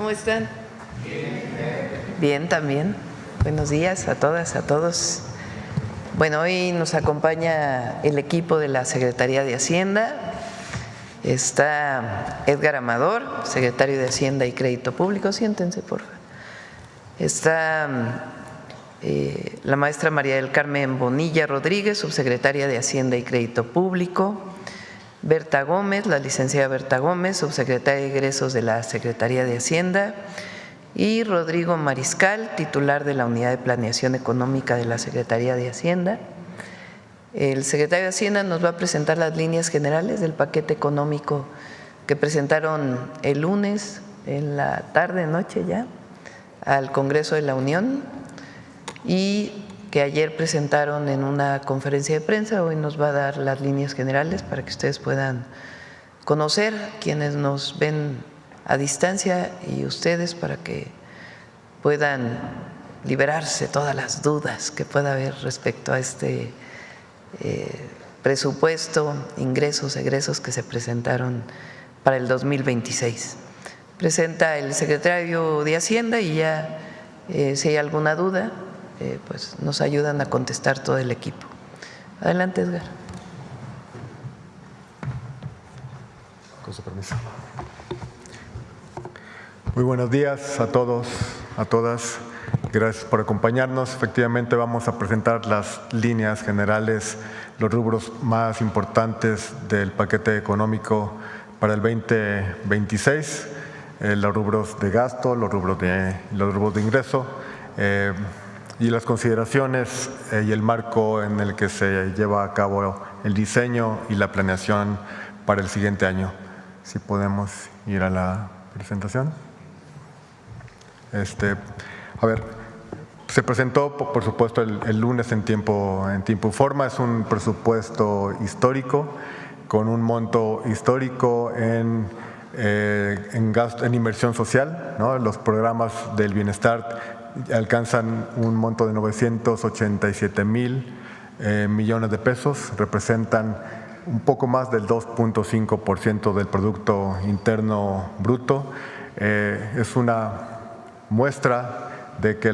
¿Cómo están? Bien, también. Buenos días a todas, a todos. Bueno, hoy nos acompaña el equipo de la Secretaría de Hacienda. Está Edgar Amador, secretario de Hacienda y Crédito Público. Siéntense, por favor. Está la maestra María del Carmen Bonilla Rodríguez, subsecretaria de Hacienda y Crédito Público. Berta Gómez, la licenciada Berta Gómez, subsecretaria de Egresos de la Secretaría de Hacienda. Y Rodrigo Mariscal, titular de la Unidad de Planeación Económica de la Secretaría de Hacienda. El secretario de Hacienda nos va a presentar las líneas generales del paquete económico que presentaron el lunes en la tarde, noche ya, al Congreso de la Unión y que ayer presentaron en una conferencia de prensa. Hoy nos va a dar las líneas generales para que ustedes puedan conocer, quienes nos ven a distancia y ustedes, para que puedan liberarse todas las dudas que pueda haber respecto a este presupuesto, ingresos, egresos que se presentaron para el 2026. Presenta el secretario de Hacienda y ya si hay alguna duda, pues nos ayudan a contestar todo el equipo. Adelante, Edgar. Con su permiso. Muy buenos días a todos, a todas. Gracias por acompañarnos. Efectivamente, vamos a presentar las líneas generales, los rubros más importantes del paquete económico para el 2026, los rubros de gasto, los rubros de ingreso y las consideraciones y el marco en el que se lleva a cabo el diseño y la planeación para el siguiente año. Si podemos ir a la presentación. A ver, se presentó, por supuesto, el lunes en tiempo y forma. Es un presupuesto histórico con un monto histórico en gasto, en inversión social, ¿no? Los programas del bienestar alcanzan un monto de 987,000 millones de pesos, representan un poco más del 2.5% del Producto Interno Bruto. Es una muestra de que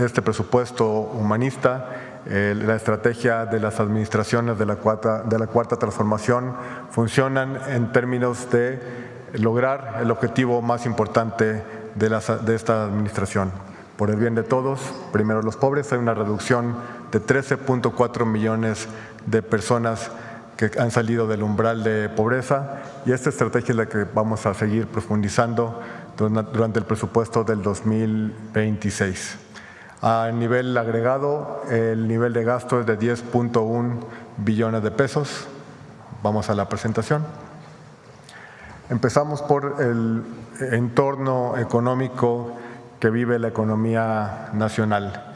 este presupuesto humanista, la estrategia de las administraciones de la cuarta transformación funcionan en términos de lograr el objetivo más importante de esta administración. Por el bien de todos, primero los pobres. Hay una reducción de 13.4 millones de personas que han salido del umbral de pobreza, y esta estrategia es la que vamos a seguir profundizando durante el presupuesto del 2026. A nivel agregado, el nivel de gasto es de 10.1 billones de pesos. Vamos a la presentación. Empezamos por el entorno económico que vive la economía nacional.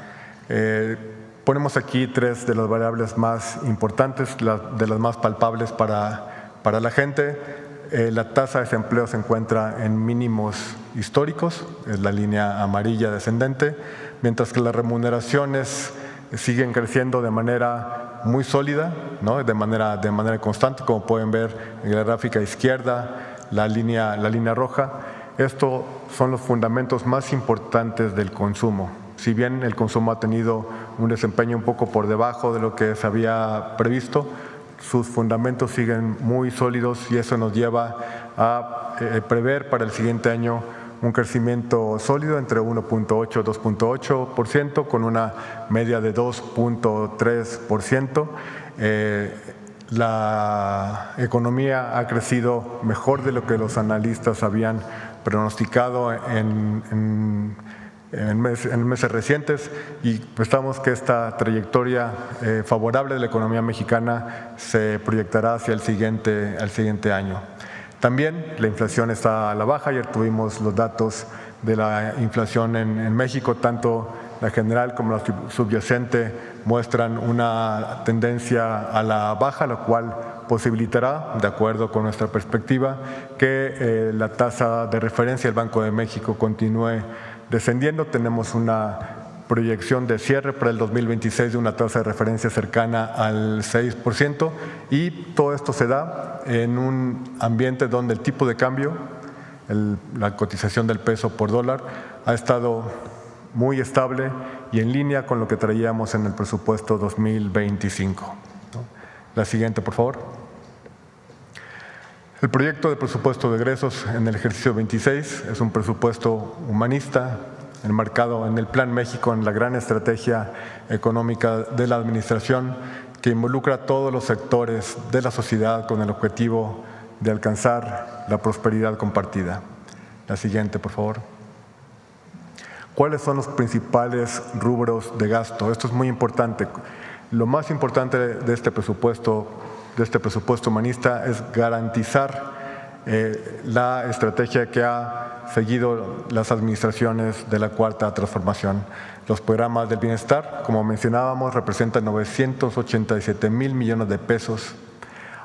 Ponemos aquí tres de las variables más importantes, de las más palpables para la gente. La tasa de desempleo se encuentra en mínimos históricos, es la línea amarilla descendente, mientras que las remuneraciones siguen creciendo de manera muy sólida, ¿no? de manera constante, como pueden ver en la gráfica izquierda, la línea roja. Estos son los fundamentos más importantes del consumo. Si bien el consumo ha tenido un desempeño un poco por debajo de lo que se había previsto, sus fundamentos siguen muy sólidos y eso nos lleva a prever para el siguiente año un crecimiento sólido entre 1.8 y 2.8%, con una media de 2.3%. La economía ha crecido mejor de lo que los analistas habían pronosticado en meses recientes, y pensamos que esta trayectoria favorable de la economía mexicana se proyectará hacia el siguiente año. También la inflación está a la baja. Ayer tuvimos los datos de la inflación en México, tanto la general como la subyacente muestran una tendencia a la baja, lo cual posibilitará, de acuerdo con nuestra perspectiva, que la tasa de referencia del Banco de México continúe descendiendo. Tenemos una proyección de cierre para el 2026 de una tasa de referencia cercana al 6%, y todo esto se da en un ambiente donde el tipo de cambio, la cotización del peso por dólar, ha estado muy estable y en línea con lo que traíamos en el presupuesto 2025. La siguiente, por favor. El proyecto de presupuesto de egresos en el ejercicio 26 es un presupuesto humanista, enmarcado en el Plan México, en la gran estrategia económica de la administración, que involucra a todos los sectores de la sociedad con el objetivo de alcanzar la prosperidad compartida. La siguiente, por favor. ¿Cuáles son los principales rubros de gasto? Esto es muy importante. Lo más importante de este presupuesto humanista es garantizar la estrategia que ha seguido las administraciones de la Cuarta Transformación. Los programas del bienestar, como mencionábamos, representan 987,000 millones de pesos.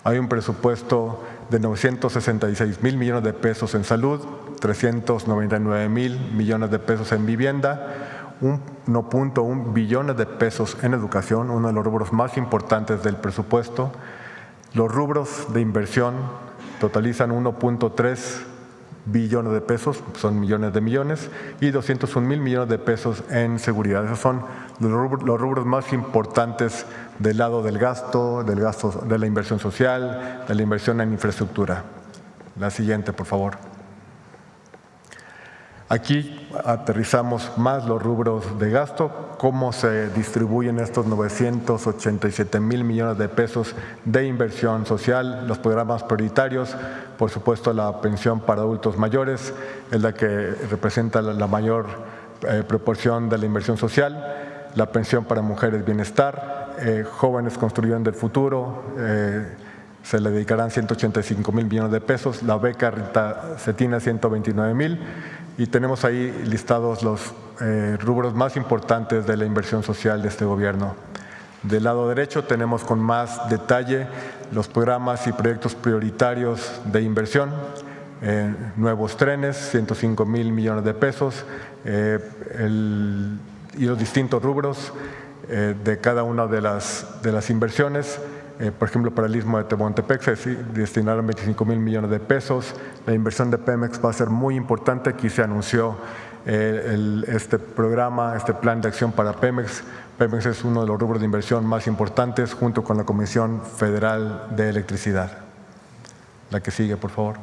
Hay un presupuesto de 966,000 millones de pesos en salud, 399,000 millones de pesos en vivienda, 1.1 billones de pesos en educación, uno de los rubros más importantes del presupuesto. Los rubros de inversión totalizan 1.3 billones de pesos, son millones de millones, y 201,000 millones de pesos en seguridad. Esos son los rubros más importantes del lado del gasto, de la inversión social, de la inversión en infraestructura. La siguiente, por favor. Aquí aterrizamos más los rubros de gasto, cómo se distribuyen estos 987,000 millones de pesos de inversión social, los programas prioritarios. Por supuesto, la pensión para adultos mayores es la que representa la mayor proporción de la inversión social, la pensión para mujeres bienestar, jóvenes construyendo el futuro, se le dedicarán 185,000 millones de pesos, la beca Rita Cetina 129,000, y tenemos ahí listados los rubros más importantes de la inversión social de este gobierno. Del lado derecho tenemos con más detalle los programas y proyectos prioritarios de inversión, nuevos trenes, 105,000 millones de pesos, y los distintos rubros de cada una de las inversiones. Por ejemplo, para el Istmo de Tehuantepec se destinaron 25,000 millones de pesos. La inversión de Pemex va a ser muy importante. Aquí se anunció este programa, este plan de acción para Pemex. Pemex es uno de los rubros de inversión más importantes junto con la Comisión Federal de Electricidad. La que sigue, por favor.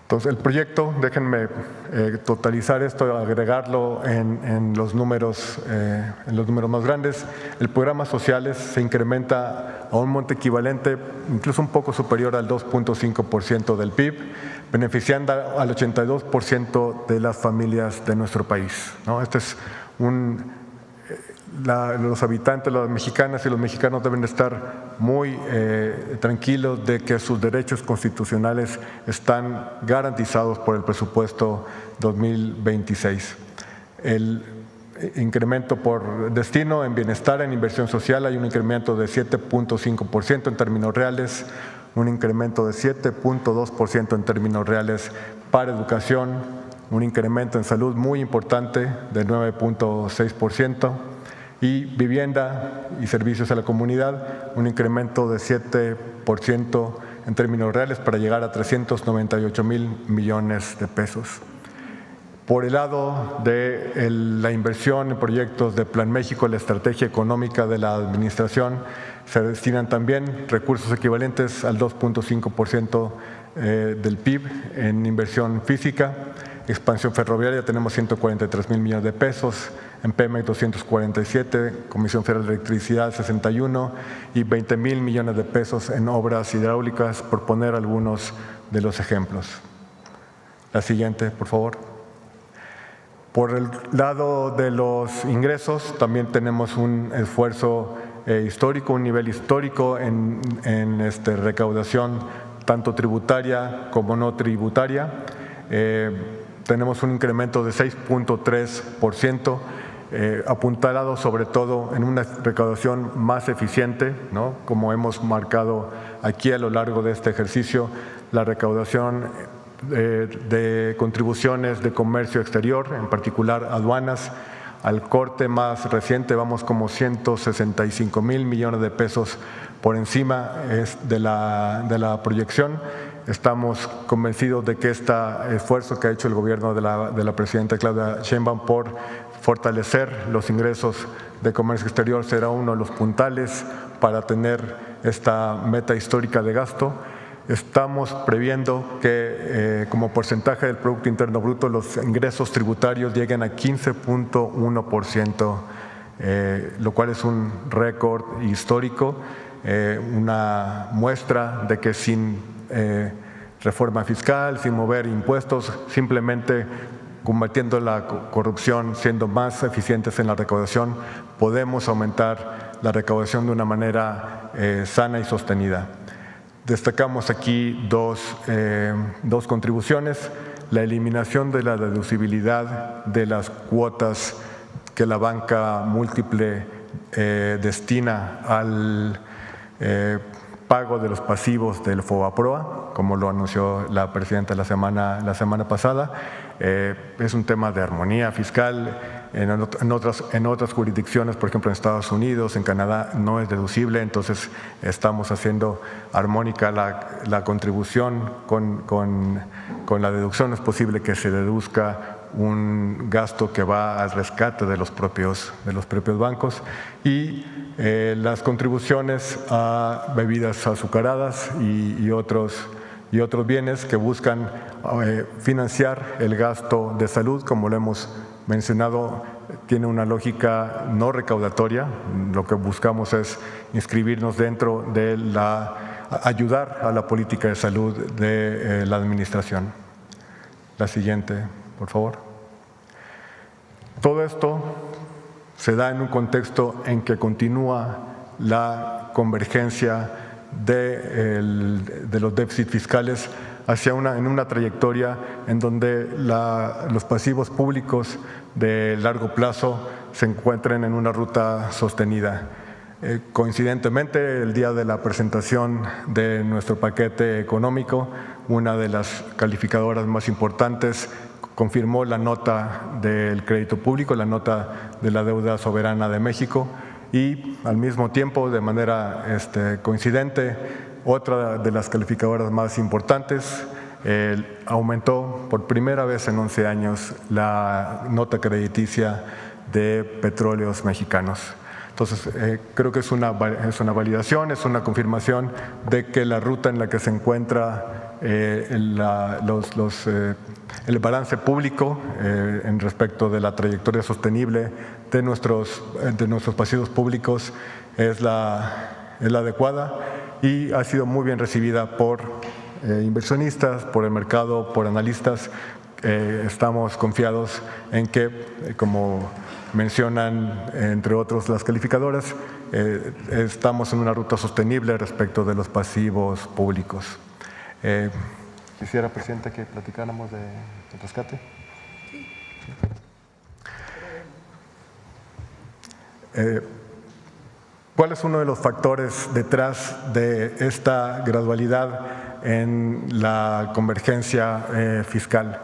Entonces, el proyecto, déjenme totalizar esto, agregarlo en los números más grandes. El programa sociales se incrementa a un monto equivalente, incluso un poco superior al 2.5% del PIB, beneficiando al 82% de las familias de nuestro país, ¿no? Este es los habitantes, las mexicanas y los mexicanos deben estar muy tranquilos de que sus derechos constitucionales están garantizados por el presupuesto 2026. El incremento por destino en bienestar, en inversión social, hay un incremento de 7.5% en términos reales, un incremento de 7.2% en términos reales para educación, un incremento en salud muy importante de 9.6%, y vivienda y servicios a la comunidad, un incremento de 7% en términos reales para llegar a 398,000 millones de pesos. Por el lado de la inversión en proyectos de Plan México, la estrategia económica de la administración, se destinan también recursos equivalentes al 2.5% del PIB en inversión física. Expansión ferroviaria, tenemos 143,000 millones de pesos, en Pemex 247, Comisión Federal de Electricidad 61 y 20,000 millones de pesos en obras hidráulicas, por poner algunos de los ejemplos. La siguiente, por favor. Por el lado de los ingresos, también tenemos un esfuerzo histórico, un nivel histórico en recaudación tanto tributaria como no tributaria. Tenemos un incremento de 6.3%, apuntalado sobre todo en una recaudación más eficiente, ¿no? Como hemos marcado aquí a lo largo de este ejercicio, la recaudación de contribuciones de comercio exterior, en particular aduanas. Al corte más reciente vamos como 165,000 millones de pesos por encima de la proyección. Estamos convencidos de que este esfuerzo que ha hecho el gobierno de la presidenta Claudia Sheinbaum por fortalecer los ingresos de comercio exterior será uno de los puntales para tener esta meta histórica de gasto. Estamos previendo que como porcentaje del Producto Interno Bruto los ingresos tributarios lleguen a 15.1%, lo cual es un récord histórico, una muestra de que sin reforma fiscal, sin mover impuestos, simplemente combatiendo la corrupción, siendo más eficientes en la recaudación, podemos aumentar la recaudación de una manera sana y sostenida. Destacamos aquí dos contribuciones: la eliminación de la deducibilidad de las cuotas que la banca múltiple destina al pago de los pasivos del FOBAPROA, como lo anunció la presidenta la semana pasada. Es un tema de armonía fiscal. En otras jurisdicciones, por ejemplo en Estados Unidos, en Canadá, no es deducible, entonces estamos haciendo armónica la contribución con la deducción. No es posible que se deduzca un gasto que va al rescate de los propios bancos. Y las contribuciones a bebidas azucaradas y otros bienes que buscan financiar el gasto de salud, como lo hemos mencionado, tiene una lógica no recaudatoria. Lo que buscamos es inscribirnos dentro de ayudar a la política de salud de la administración. La siguiente, por favor. Todo esto se da en un contexto en que continúa la convergencia de los déficits fiscales en una trayectoria en donde los pasivos públicos de largo plazo se encuentren en una ruta sostenida. Coincidentemente, el día de la presentación de nuestro paquete económico, una de las calificadoras más importantes confirmó la nota del crédito público, la nota de la deuda soberana de México, y al mismo tiempo, de manera coincidente, otra de las calificadoras más importantes aumentó por primera vez en 11 años la nota crediticia de Petróleos Mexicanos. Entonces, creo que es una validación, es una confirmación de que la ruta en la que se encuentra el balance público en respecto de la trayectoria sostenible de nuestros pasivos públicos es la adecuada, y ha sido muy bien recibida por inversionistas, por el mercado, por analistas. Estamos confiados en que, como mencionan entre otros las calificadoras, estamos en una ruta sostenible respecto de los pasivos públicos. Quisiera, Presidenta, que platicáramos del rescate. ¿Cuál es uno de los factores detrás de esta gradualidad en la convergencia fiscal?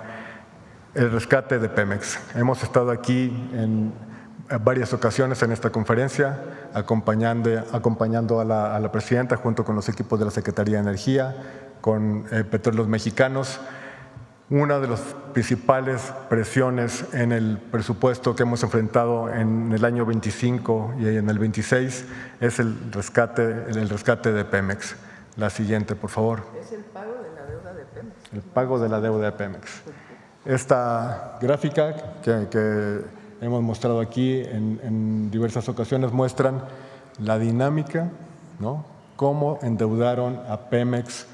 El rescate de Pemex. Hemos estado aquí en varias ocasiones en esta conferencia acompañando a la presidenta junto con los equipos de la Secretaría de Energía, con Petróleos Mexicanos. Una de las principales presiones en el presupuesto que hemos enfrentado en el año 25 y en el 26 es el rescate de Pemex. La siguiente, por favor. Es el pago de la deuda de Pemex. El pago de la deuda de Pemex. Esta gráfica que hemos mostrado aquí en diversas ocasiones muestran la dinámica, ¿no? Cómo endeudaron a Pemex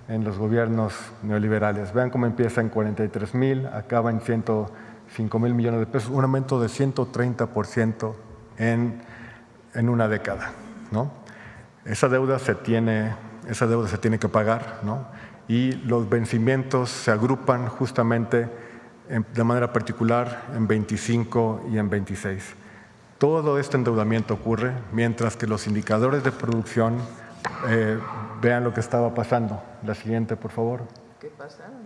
en los gobiernos neoliberales. Vean cómo empieza en 43,000, acaba en 105,000 millones de pesos, un aumento de 130% en una década, ¿no? Esa deuda se tiene que pagar, ¿no? Y los vencimientos se agrupan justamente de manera particular en 25 y en 26. Todo este endeudamiento ocurre mientras que los indicadores de producción vean lo que estaba pasando. La siguiente, por favor. ¿Qué pasaron?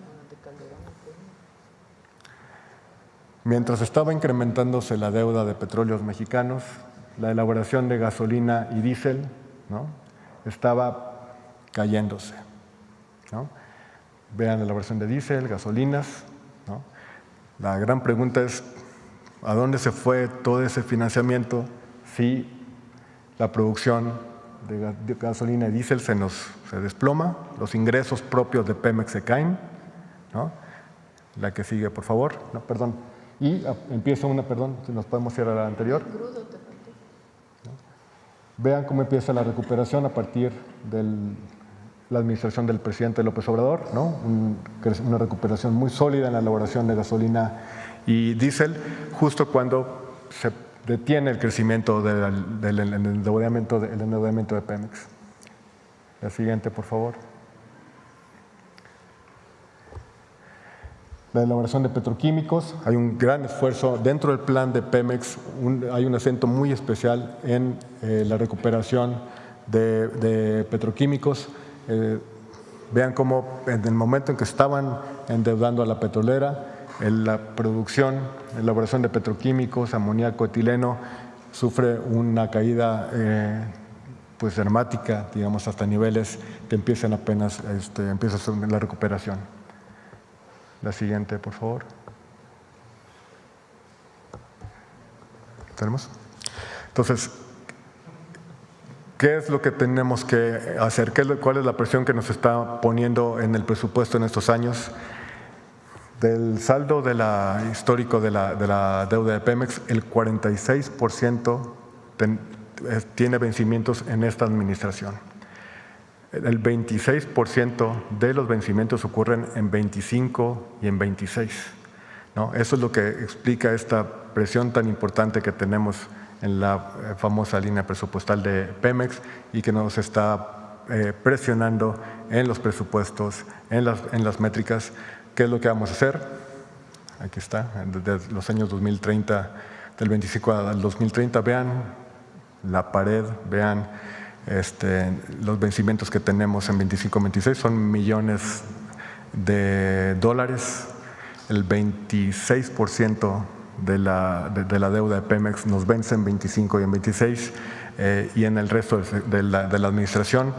Mientras estaba incrementándose la deuda de Petróleos Mexicanos, la elaboración de gasolina y diésel, ¿no?, estaba cayéndose, ¿no? Vean la elaboración de diésel, gasolinas, ¿no? La gran pregunta es, ¿a dónde se fue todo ese financiamiento si la producción de gasolina y diésel se desploma, los ingresos propios de Pemex se caen, ¿no? La que sigue, por favor. No, perdón. Y empieza una, perdón, si nos podemos ir a la anterior. ¿No? Vean cómo empieza la recuperación a partir de la administración del presidente López Obrador, ¿no? Una recuperación muy sólida en la elaboración de gasolina y diésel, justo cuando se detiene el crecimiento del endeudamiento de Pemex. La siguiente, por favor. La elaboración de petroquímicos, hay un gran esfuerzo dentro del plan de Pemex, hay un acento muy especial en la recuperación de petroquímicos. Vean cómo en el momento en que estaban endeudando a la petrolera, la producción, la elaboración de petroquímicos, amoníaco, etileno, sufre una caída pues dramática, digamos, hasta niveles que empiezan apenas, empieza la recuperación. La siguiente, por favor. ¿Tenemos? Entonces, ¿qué es lo que tenemos que hacer? ¿Cuál es la presión que nos está poniendo en el presupuesto en estos años? Del saldo histórico de la deuda de Pemex, el 46% tiene vencimientos en esta administración. El 26% de los vencimientos ocurren en 25 y en 26, ¿no? Eso es lo que explica esta presión tan importante que tenemos en la famosa línea presupuestal de Pemex y que nos está presionando en los presupuestos, en las métricas. ¿Qué es lo que vamos a hacer? Aquí está, desde los años 2030, del 25 al 2030, vean la pared, vean los vencimientos que tenemos en 25-26, son millones de dólares. El 26% de la deuda de Pemex nos vence en 25 y en 26, y en el resto de la administración,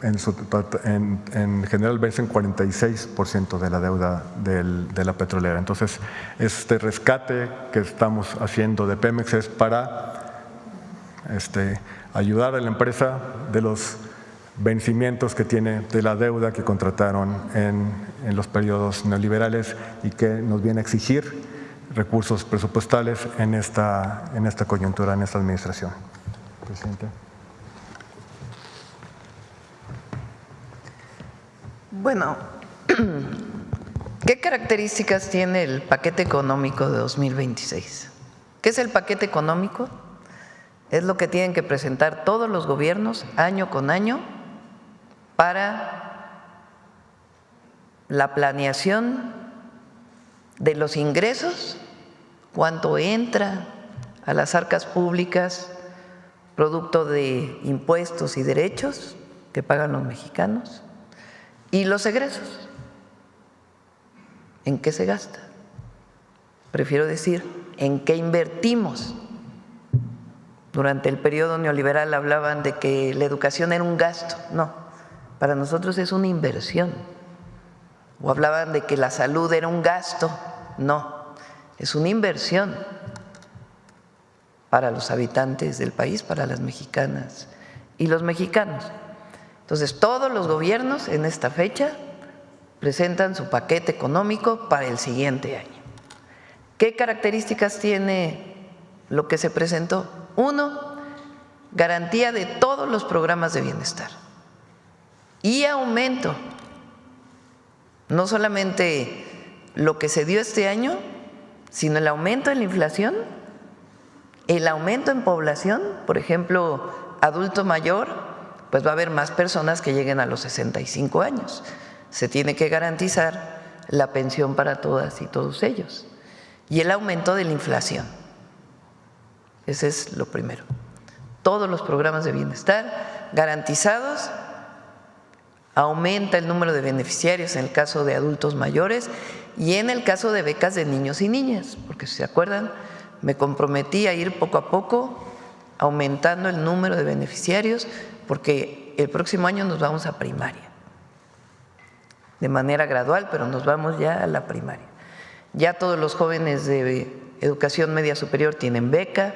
en general vencen 46% de la deuda de la petrolera. Entonces, este rescate que estamos haciendo de Pemex es para ayudar a la empresa de los vencimientos que tiene de la deuda que contrataron en los periodos neoliberales y que nos viene a exigir recursos presupuestales en esta coyuntura, en esta administración. Presidente. Bueno, ¿qué características tiene el paquete económico de 2026? ¿Qué es el paquete económico? Es lo que tienen que presentar todos los gobiernos año con año para la planeación de los ingresos, cuánto entra a las arcas públicas producto de impuestos y derechos que pagan los mexicanos, y los egresos, ¿en qué se gasta? Prefiero decir, ¿en qué invertimos? Durante el periodo neoliberal hablaban de que la educación era un gasto. No, para nosotros es una inversión. O hablaban de que la salud era un gasto. No, es una inversión para los habitantes del país, para las mexicanas y los mexicanos. Entonces, todos los gobiernos en esta fecha presentan su paquete económico para el siguiente año. ¿Qué características tiene lo que se presentó? Uno, garantía de todos los programas de bienestar y aumento, no solamente lo que se dio este año, sino el aumento en la inflación, el aumento en población. Por ejemplo, adulto mayor, pues va a haber más personas que lleguen a los 65 años. Se tiene que garantizar la pensión para todas y todos ellos. Y el aumento de la inflación. Ese es lo primero. Todos los programas de bienestar garantizados aumenta el número de beneficiarios en el caso de adultos mayores y en el caso de becas de niños y niñas, porque si se acuerdan, me comprometí a ir poco a poco aumentando el número de beneficiarios porque el próximo año nos vamos a primaria, de manera gradual, pero nos vamos ya a la primaria. Ya todos los jóvenes de educación media superior tienen beca,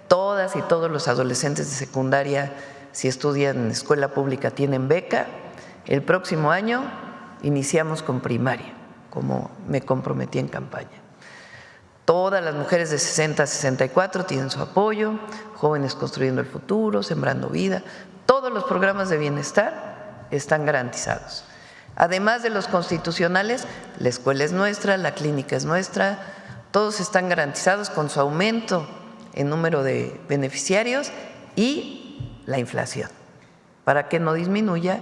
todas y todos los adolescentes de secundaria, si estudian en escuela pública, tienen beca. El próximo año iniciamos con primaria, como me comprometí en campaña. Todas las mujeres de 60 a 64 tienen su apoyo, Jóvenes Construyendo el Futuro, Sembrando Vida, todos los programas de bienestar están garantizados. Además de los constitucionales, la escuela es nuestra, la clínica es nuestra, todos están garantizados con su aumento en número de beneficiarios y la inflación, para que no disminuya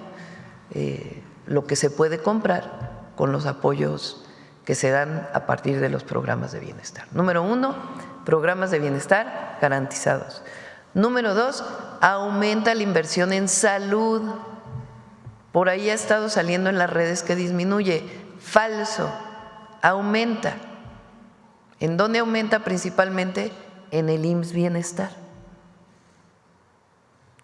lo que se puede comprar con los apoyos que se dan a partir de los programas de bienestar. Número 1, programas de bienestar garantizados. Número 2, aumenta la inversión en salud. Por ahí ha estado saliendo en las redes que disminuye. Falso, aumenta. ¿En dónde aumenta principalmente? En el IMSS Bienestar.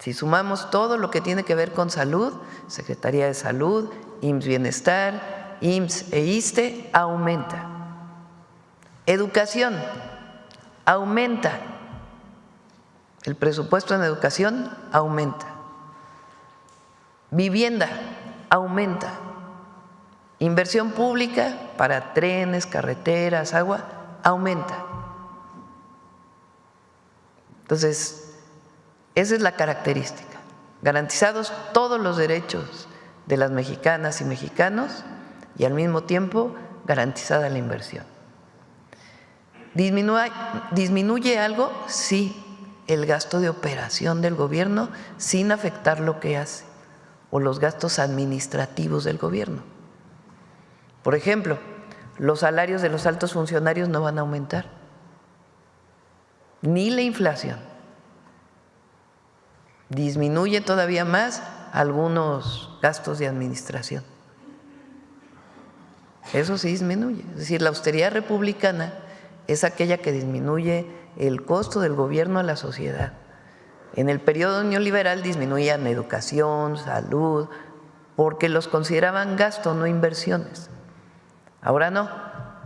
Si sumamos todo lo que tiene que ver con salud, Secretaría de Salud, IMSS Bienestar, IMSS e ISSSTE, aumenta. Educación, aumenta. El presupuesto en educación aumenta. Vivienda, aumenta. Inversión pública para trenes, carreteras, agua, aumenta. Entonces, esa es la característica. Garantizados todos los derechos de las mexicanas y mexicanos y al mismo tiempo garantizada la inversión. ¿Disminuye algo? Sí, el gasto de operación del gobierno sin afectar lo que hace o los gastos administrativos del gobierno. Por ejemplo, los salarios de los altos funcionarios no van a aumentar, ni la inflación. Disminuye todavía más algunos gastos de administración. Eso sí disminuye. Es decir, la austeridad republicana es aquella que disminuye el costo del gobierno a la sociedad. En el periodo neoliberal disminuían educación, salud, porque los consideraban gasto, no inversiones. Ahora no,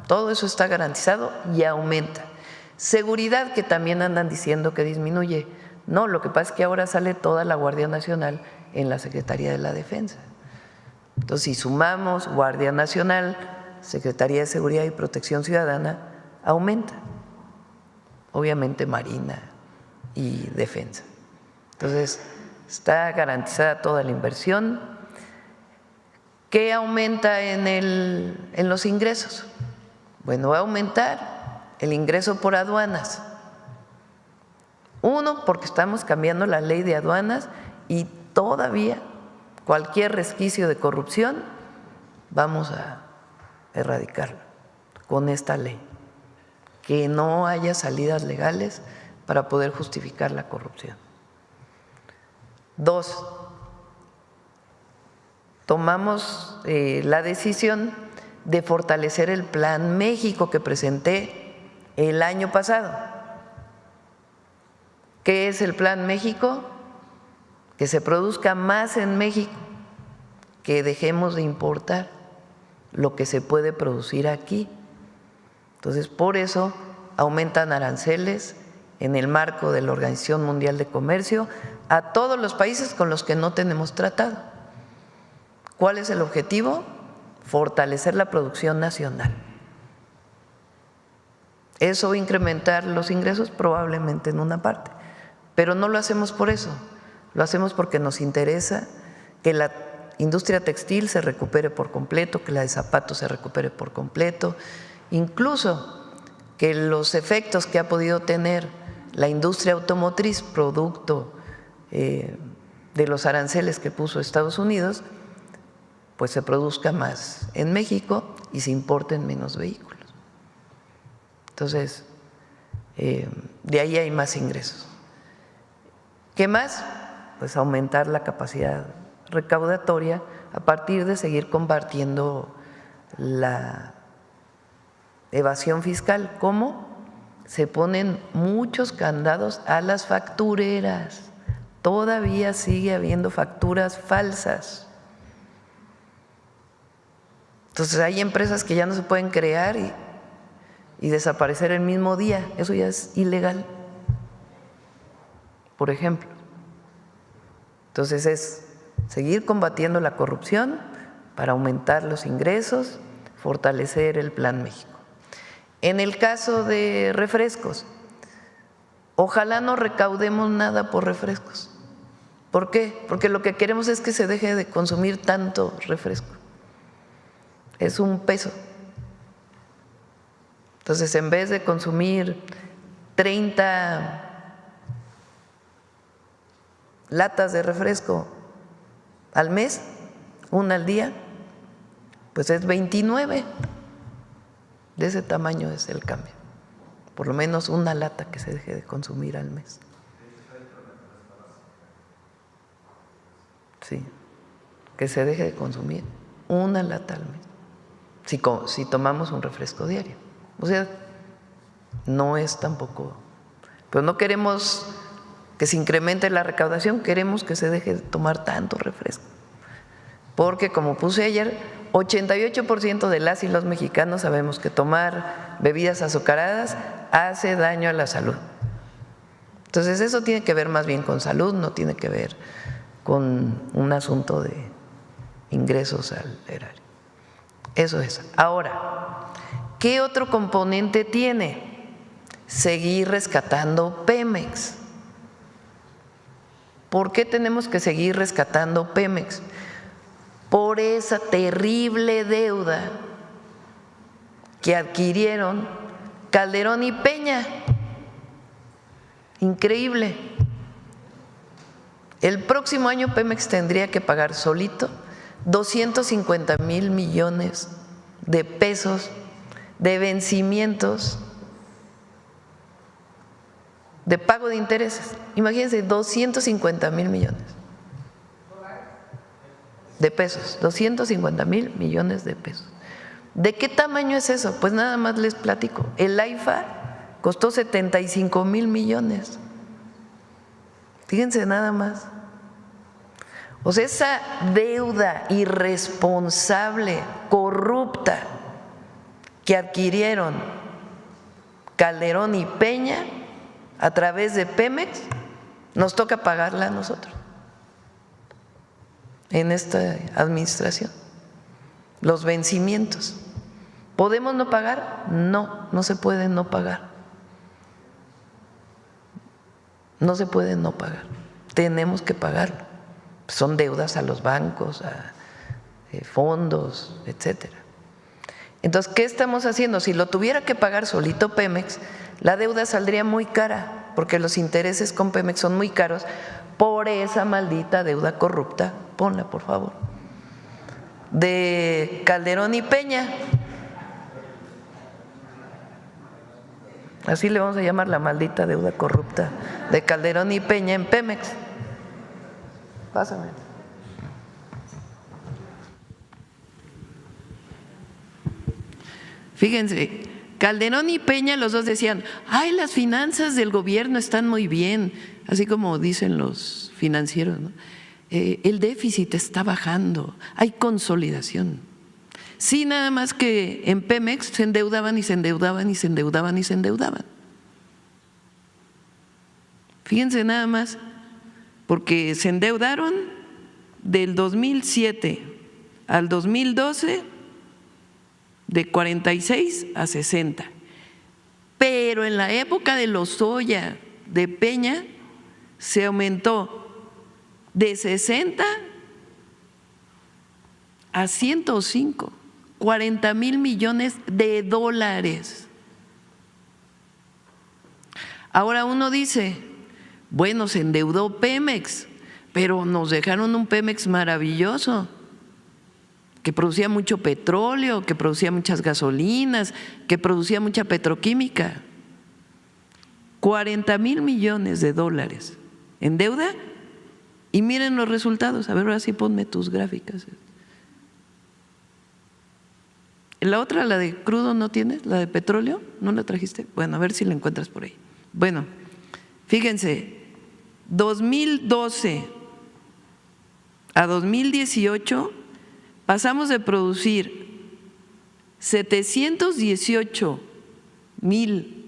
todo eso está garantizado y aumenta. Seguridad, que también andan diciendo que disminuye. No, lo que pasa es que ahora sale toda la Guardia Nacional en la Secretaría de la Defensa. Entonces, si sumamos Guardia Nacional, Secretaría de Seguridad y Protección Ciudadana, aumenta. Obviamente Marina y Defensa. Entonces, está garantizada toda la inversión. ¿Qué aumenta en los ingresos? Bueno, va a aumentar el ingreso por aduanas. Uno, porque estamos cambiando la ley de aduanas y todavía cualquier resquicio de corrupción vamos a erradicarlo con esta ley, que no haya salidas legales para poder justificar la corrupción. 2, tomamos la decisión de fortalecer el Plan México que presenté el año pasado. ¿Qué es el Plan México? Que se produzca más en México, que dejemos de importar lo que se puede producir aquí. Entonces, por eso aumentan aranceles en el marco de la Organización Mundial de Comercio a todos los países con los que no tenemos tratado. ¿Cuál es el objetivo? Fortalecer la producción nacional. ¿Eso va a incrementar los ingresos? Probablemente en una parte, pero no lo hacemos por eso, lo hacemos porque nos interesa que la industria textil se recupere por completo, que la de zapatos se recupere por completo, incluso que los efectos que ha podido tener la industria automotriz producto de los aranceles que puso Estados Unidos, pues se produzca más en México y se importen menos vehículos. Entonces, de ahí hay más ingresos. ¿Qué más? Pues aumentar la capacidad recaudatoria a partir de seguir combatiendo la evasión fiscal. ¿Cómo? Se ponen muchos candados a las factureras. Todavía sigue habiendo facturas falsas. Entonces hay empresas que ya no se pueden crear y desaparecer el mismo día. Eso ya es ilegal, por ejemplo. Entonces es seguir combatiendo la corrupción para aumentar los ingresos, fortalecer el Plan México. En el caso de refrescos, ojalá no recaudemos nada por refrescos. ¿Por qué? Porque lo que queremos es que se deje de consumir tanto refresco. Es un peso. Entonces, en vez de consumir 30 latas de refresco al mes, una al día, pues es 29. De ese tamaño es el cambio. Por lo menos una lata que se deje de consumir al mes. Sí, que se deje de consumir una lata al mes, si tomamos un refresco diario. O sea, no es tampoco, pero no queremos que se incremente la recaudación, queremos que se deje de tomar tanto refresco. Porque como puse ayer, 88% de las y los mexicanos sabemos que tomar bebidas azucaradas hace daño a la salud. Entonces eso tiene que ver más bien con salud, no tiene que ver con un asunto de ingresos al erario. Eso es. Ahora, ¿qué otro componente tiene? Seguir rescatando Pemex. ¿Por qué tenemos que seguir rescatando Pemex? Por esa terrible deuda que adquirieron Calderón y Peña. Increíble. El próximo año Pemex tendría que pagar solito 250,000 millones de pesos de vencimientos de pago de intereses. Imagínense, 250,000 millones de pesos, 250,000 millones de pesos. ¿De qué tamaño es eso? Pues nada más les platico. El AIFA costó 75,000 millones. Fíjense nada más. O sea, esa deuda irresponsable, corrupta que adquirieron Calderón y Peña a través de Pemex, nos toca pagarla a nosotros en esta administración. Los vencimientos. ¿Podemos no pagar? No, no se puede no pagar. No se puede no pagar. Tenemos que pagarlo. Son deudas a los bancos, a fondos, etcétera. Entonces, ¿qué estamos haciendo? Si lo tuviera que pagar solito Pemex, la deuda saldría muy cara, porque los intereses con Pemex son muy caros por esa maldita deuda corrupta. Ponla, por favor. De Calderón y Peña. Así le vamos a llamar, la maldita deuda corrupta de Calderón y Peña en Pemex. Pásame. Fíjense, Calderón y Peña los dos decían, ay, las finanzas del gobierno están muy bien, así como dicen los financieros, ¿no? El déficit está bajando, hay consolidación. Sí, nada más que en Pemex se endeudaban y se endeudaban y se endeudaban y se endeudaban. Fíjense nada más, porque se endeudaron del 2007 al 2012 de 46 a 60. Pero en la época de Lozoya, de Peña, se aumentó de 60 a 105, 40,000 millones de dólares. Ahora uno dice, bueno, se endeudó Pemex, pero nos dejaron un Pemex maravilloso, que producía mucho petróleo, que producía muchas gasolinas, que producía mucha petroquímica. 40,000 millones de dólares en deuda y miren los resultados. A ver, ahora sí ponme tus gráficas. La otra, la de crudo, ¿no tienes? ¿La de petróleo? ¿No la trajiste? Bueno, a ver si la encuentras por ahí. Bueno, fíjense, 2012 a 2018 pasamos de producir 718,000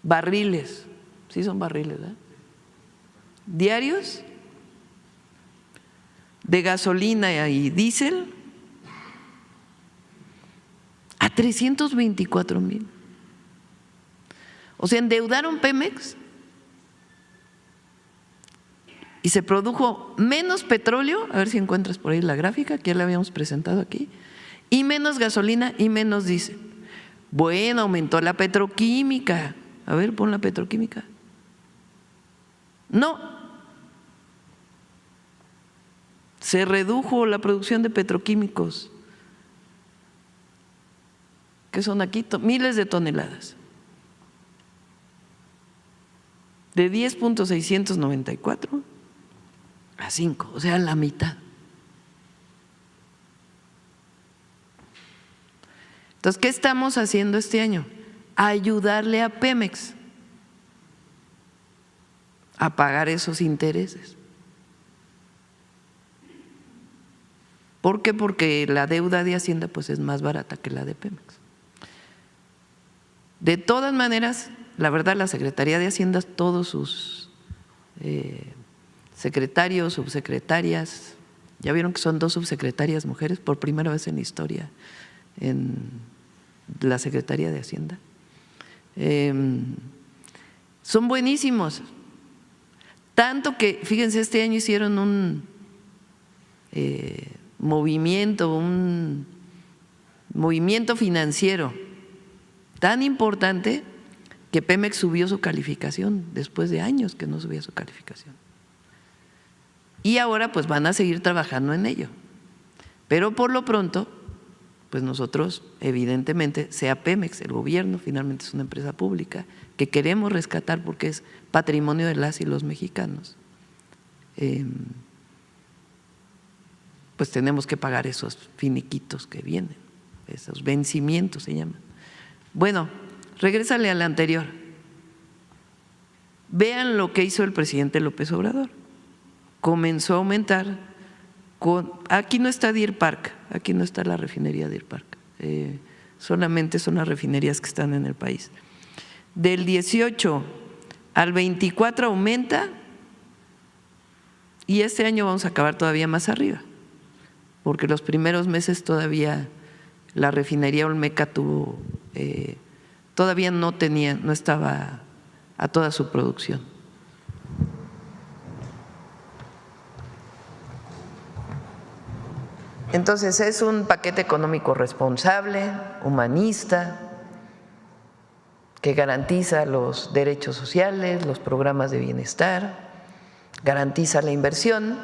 barriles, sí son barriles, ¿verdad?, diarios de gasolina y diésel a 324,000. O sea, endeudaron Pemex y se produjo menos petróleo, a ver si encuentras por ahí la gráfica que ya la habíamos presentado aquí, y menos gasolina y menos diésel. Bueno, aumentó la petroquímica. A ver, pon la petroquímica. No. Se redujo la producción de petroquímicos, que son aquí miles de toneladas, de 10.694 a 5, o sea, la mitad. Entonces, ¿qué estamos haciendo este año? Ayudarle a Pemex a pagar esos intereses. ¿Por qué? Porque la deuda de Hacienda pues es más barata que la de Pemex. De todas maneras, la verdad, la Secretaría de Hacienda, todos sus secretarios, subsecretarias, ya vieron que son 2 subsecretarias mujeres por primera vez en la historia en la Secretaría de Hacienda. Son buenísimos, tanto que, fíjense, este año hicieron un movimiento financiero tan importante que Pemex subió su calificación después de años que no subía su calificación. Y ahora pues van a seguir trabajando en ello. Pero por lo pronto, pues nosotros evidentemente, sea Pemex, el gobierno finalmente es una empresa pública que queremos rescatar porque es patrimonio de las y los mexicanos, pues tenemos que pagar esos finiquitos que vienen, esos vencimientos se llaman. Bueno, regrésale al anterior. Vean lo que hizo el presidente López Obrador. Comenzó a aumentar aquí no está Deer Park, aquí no está la refinería Deer Park, solamente son las refinerías que están en el país. Del 18 al 24 aumenta y este año vamos a acabar todavía más arriba, porque los primeros meses todavía la refinería Olmeca todavía no estaba a toda su producción. Entonces es un paquete económico responsable, humanista, que garantiza los derechos sociales, los programas de bienestar, garantiza la inversión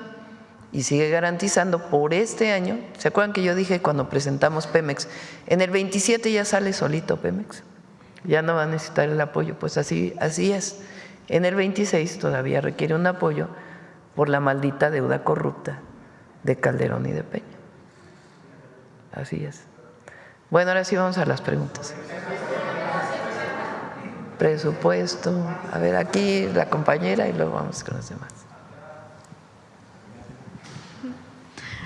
y sigue garantizando por este año. ¿Se acuerdan que yo dije cuando presentamos Pemex, en el 27 ya sale solito Pemex, ya no va a necesitar el apoyo? Pues así es. En el 26 todavía requiere un apoyo por la maldita deuda corrupta de Calderón y de Peña. Así es. Bueno, ahora sí vamos a las preguntas. Presupuesto. A ver, aquí la compañera y luego vamos con los demás.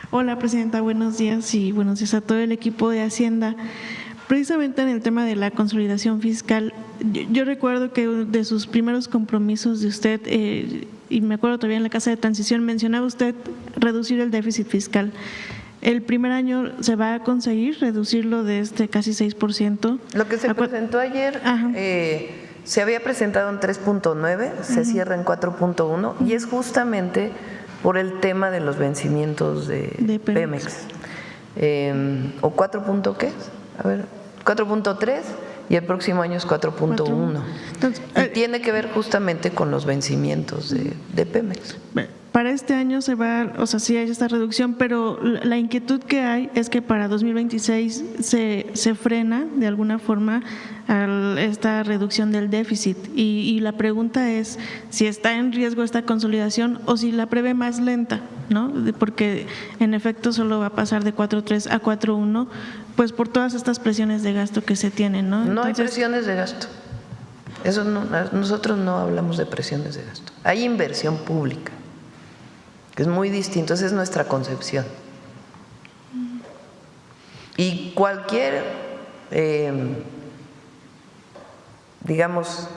Hola, presidenta, buenos días y buenos días a todo el equipo de Hacienda. Precisamente en el tema de la consolidación fiscal, yo recuerdo que de sus primeros compromisos de usted, y me acuerdo todavía en la Casa de Transición, mencionaba usted reducir el déficit fiscal. El primer año se va a conseguir reducirlo de casi 6%. Lo que se presentó ayer se había presentado en 3.9, se cierra en 4.1 y es justamente por el tema de los vencimientos de Pemex. ¿O 4. qué? A ver, 4.3 y el próximo año es 4.1. Y tiene que ver justamente con los vencimientos de Pemex. para este año se va, o sea, sí hay esta reducción, pero la inquietud que hay es que para 2026 se frena de alguna forma esta reducción del déficit. Y la pregunta es si está en riesgo esta consolidación o si la prevé más lenta, ¿no? Porque en efecto solo va a pasar de 4.3 a 4.1, pues por todas estas presiones de gasto que se tienen, ¿no? No hay presiones de gasto. Eso no, nosotros no hablamos de presiones de gasto. Hay inversión pública, que es muy distinto, esa es nuestra concepción. Y cualquier, digamos,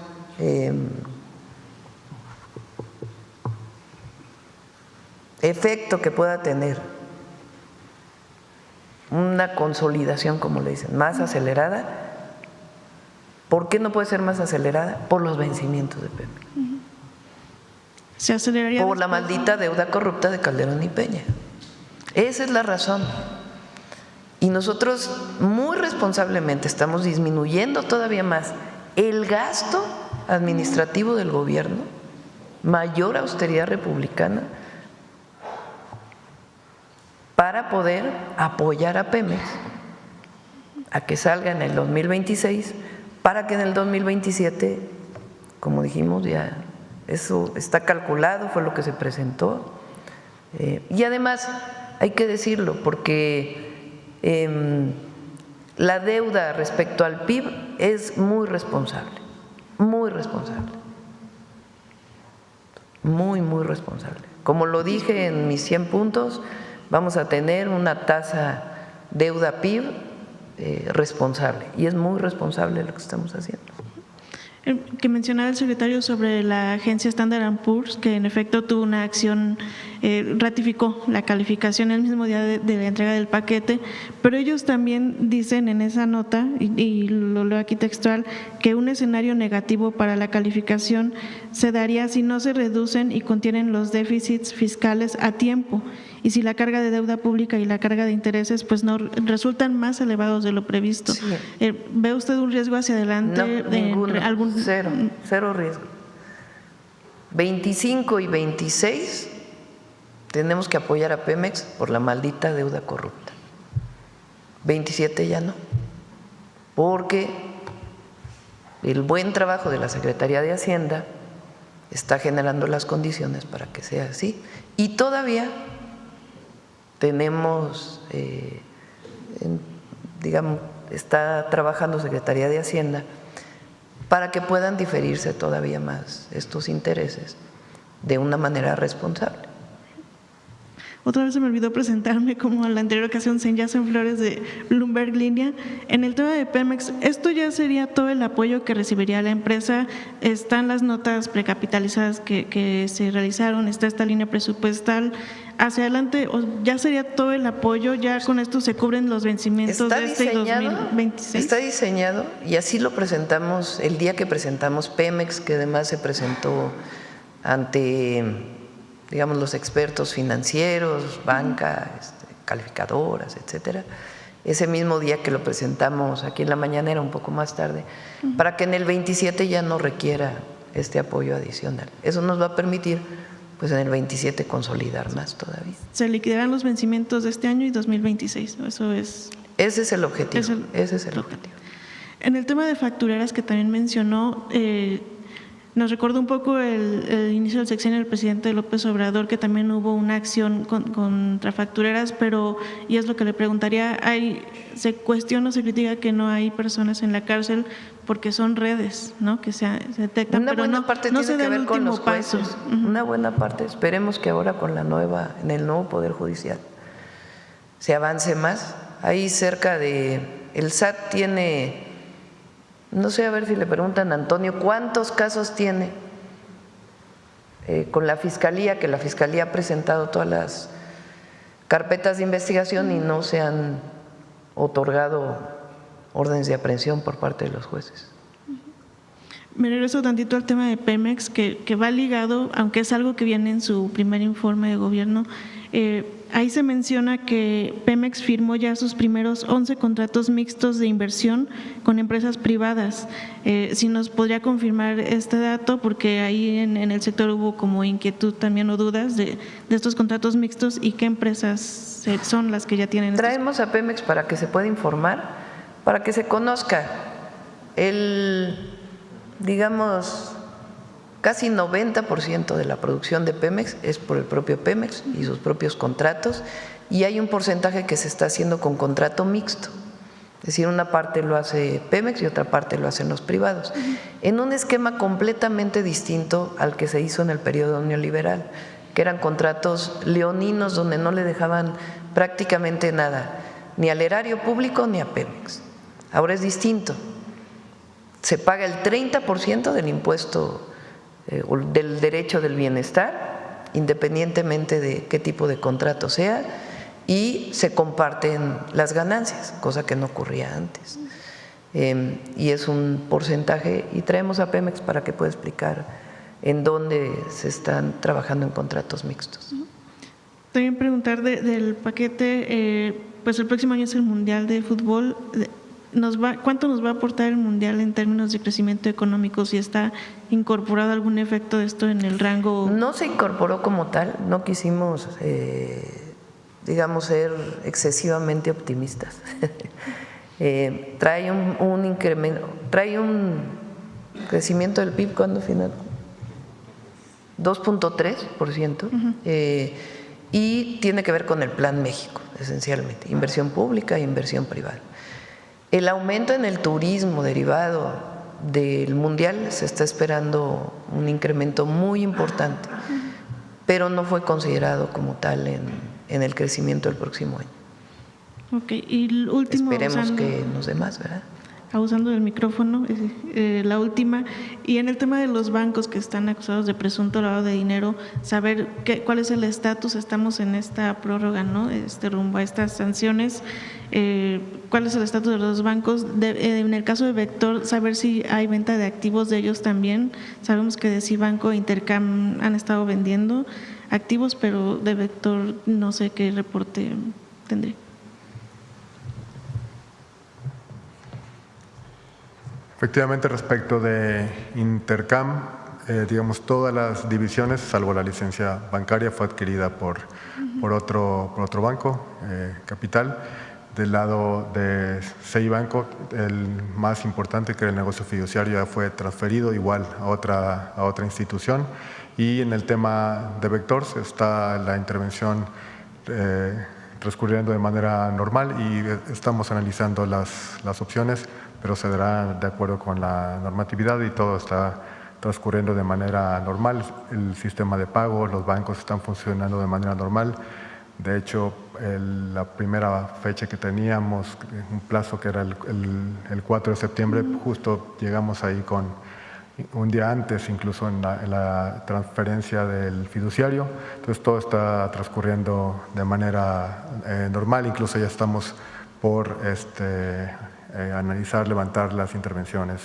efecto que pueda tener una consolidación, como le dicen, más acelerada. ¿Por qué no puede ser más acelerada? Por los vencimientos de Pemex. Se aceleraría por la maldita deuda corrupta de Calderón y Peña. Esa es la razón. Y nosotros muy responsablemente estamos disminuyendo todavía más el gasto administrativo del gobierno, mayor austeridad republicana, para poder apoyar a Pemex a que salga en el 2026, para que en el 2027, como dijimos, ya eso está calculado, fue lo que se presentó. Y además, hay que decirlo, porque la deuda respecto al PIB es muy responsable, muy responsable, muy responsable. Como lo dije en mis 100 puntos, vamos a tener una tasa deuda-PIB responsable, y es muy responsable lo que estamos haciendo. Que mencionaba el secretario sobre la agencia Standard & Poor's, que en efecto tuvo una acción, ratificó la calificación el mismo día de la entrega del paquete, pero ellos también dicen en esa nota, y lo leo aquí textual, que un escenario negativo para la calificación se daría si no se reducen y contienen los déficits fiscales a tiempo, y si la carga de deuda pública y la carga de intereses pues no resultan más elevados de lo previsto. Sí. ¿Ve usted un riesgo hacia adelante? No, ninguno, cero riesgo. 25 y 26 tenemos que apoyar a Pemex por la maldita deuda corrupta. 27 ya no, porque el buen trabajo de la Secretaría de Hacienda está generando las condiciones para que sea así, y todavía tenemos, digamos, está trabajando Secretaría de Hacienda para que puedan diferirse todavía más estos intereses de una manera responsable. Otra vez se me olvidó presentarme, como en la anterior ocasión, Yacen Flores de Bloomberg Línea. En el tema de Pemex, ¿esto ya sería todo el apoyo que recibiría la empresa? Están las notas precapitalizadas que se realizaron, está esta línea presupuestal. ¿Hacia adelante ya sería todo el apoyo? ¿Ya con esto se cubren los vencimientos de este 2026? Está diseñado, y así lo presentamos el día que presentamos Pemex, que además se presentó ante, digamos, los expertos financieros, banca, calificadoras, etcétera. Ese mismo día que lo presentamos aquí en la mañanera, un poco más tarde, para que en el 27 ya no requiera este apoyo adicional. Eso nos va a permitir, pues en el 27, consolidar más todavía. Se liquidarán los vencimientos de este año y 2026, eso es. Ese es el objetivo. Ese es el objetivo. En el tema de factureras que también mencionó, nos recordó un poco el inicio del sexenio del presidente López Obrador, que también hubo una acción contra factureras, pero, y es lo que le preguntaría, se cuestiona o se critica que no hay personas en la cárcel porque son redes, ¿no?, que se detectan, una pero buena parte no tiene se da que ver el con último los jueces. paso. Una buena parte, esperemos que ahora con en el nuevo Poder Judicial se avance más. Ahí cerca el SAT tiene, no sé, a ver si le preguntan a Antonio, ¿cuántos casos tiene con la Fiscalía? Que la Fiscalía ha presentado todas las carpetas de investigación y no se han otorgado órdenes de aprehensión por parte de los jueces. Me regreso tantito al tema de Pemex, que va ligado, aunque es algo que viene en su primer informe de gobierno, Ahí se menciona que Pemex firmó ya sus primeros 11 contratos mixtos de inversión con empresas privadas. Si nos podría confirmar este dato, porque ahí en el sector hubo como inquietud también o dudas de estos contratos mixtos y qué empresas son las que ya tienen. Traemos a Pemex para que se pueda informar, para que se conozca digamos, casi 90% de la producción de Pemex es por el propio Pemex y sus propios contratos, y hay un porcentaje que se está haciendo con contrato mixto, es decir, una parte lo hace Pemex y otra parte lo hacen los privados, en un esquema completamente distinto al que se hizo en el periodo neoliberal, que eran contratos leoninos donde no le dejaban prácticamente nada, ni al erario público ni a Pemex. Ahora es distinto, se paga el 30% del impuesto del derecho del bienestar, independientemente de qué tipo de contrato sea, y se comparten las ganancias, cosa que no ocurría antes. Y es un porcentaje, y traemos a Pemex para que pueda explicar en dónde se están trabajando en contratos mixtos. También preguntar del paquete, pues el próximo año es el Mundial de Fútbol. ¿Cuánto nos va a aportar el Mundial en términos de crecimiento económico? ¿Si está incorporado algún efecto de esto en el rango? No se incorporó como tal, no quisimos, digamos, ser excesivamente optimistas. Trae un incremento, trae un crecimiento del PIB, ¿cuándo final? 2.3%, y tiene que ver con el Plan México, esencialmente, inversión pública e inversión privada. El aumento en el turismo derivado del Mundial, se está esperando un incremento muy importante, pero no fue considerado como tal en el crecimiento del próximo año. Ok, y el último… Esperemos que nos dé más, ¿verdad? Abusando del micrófono, la última, y en el tema de los bancos que están acusados de presunto lavado de dinero, saber cuál es el estatus, estamos en esta prórroga, ¿no? Rumbo a estas sanciones, cuál es el estatus de los bancos, en el caso de Vector, saber si hay venta de activos de ellos también. Sabemos que de Cibanco e Intercam han estado vendiendo activos, pero de Vector no sé qué reporte tendré. Efectivamente, respecto de Intercam, digamos, todas las divisiones, salvo la licencia bancaria, fue adquirida por otro banco, Capital. Del lado de Cibanco, el más importante, que era el negocio fiduciario, ya fue transferido igual a otra institución. Y en el tema de Vector está la intervención transcurriendo de manera normal, y estamos analizando las opciones, pero se dará de acuerdo con la normatividad, y todo está transcurriendo de manera normal. El sistema de pago, los bancos están funcionando de manera normal. De hecho, la primera fecha que teníamos, un plazo que era el 4 de septiembre, justo llegamos ahí con un día antes, incluso en la transferencia del fiduciario. Entonces todo está transcurriendo de manera normal, incluso ya estamos por analizar, levantar las intervenciones,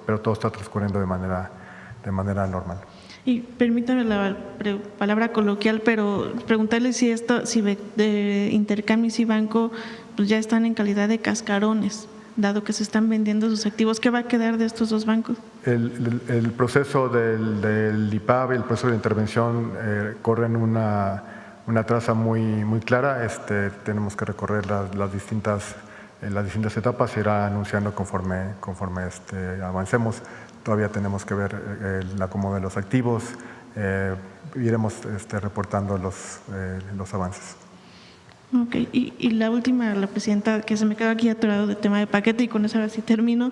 pero todo está transcurriendo de manera normal. Y permítame la palabra coloquial, pero preguntarle si de Intercam y Cibanco pues ya están en calidad de cascarones, dado que se están vendiendo sus activos. ¿Qué va a quedar de estos dos bancos? El proceso del IPAB, el proceso de intervención, corren una traza muy clara. Tenemos que recorrer las distintas etapas, se irá anunciando conforme avancemos. Todavía tenemos que ver el acomodo de los activos, iremos reportando los avances. Ok, y la última, la presidenta, que se me quedó aquí atorado del tema de paquete, y con eso ahora sí termino,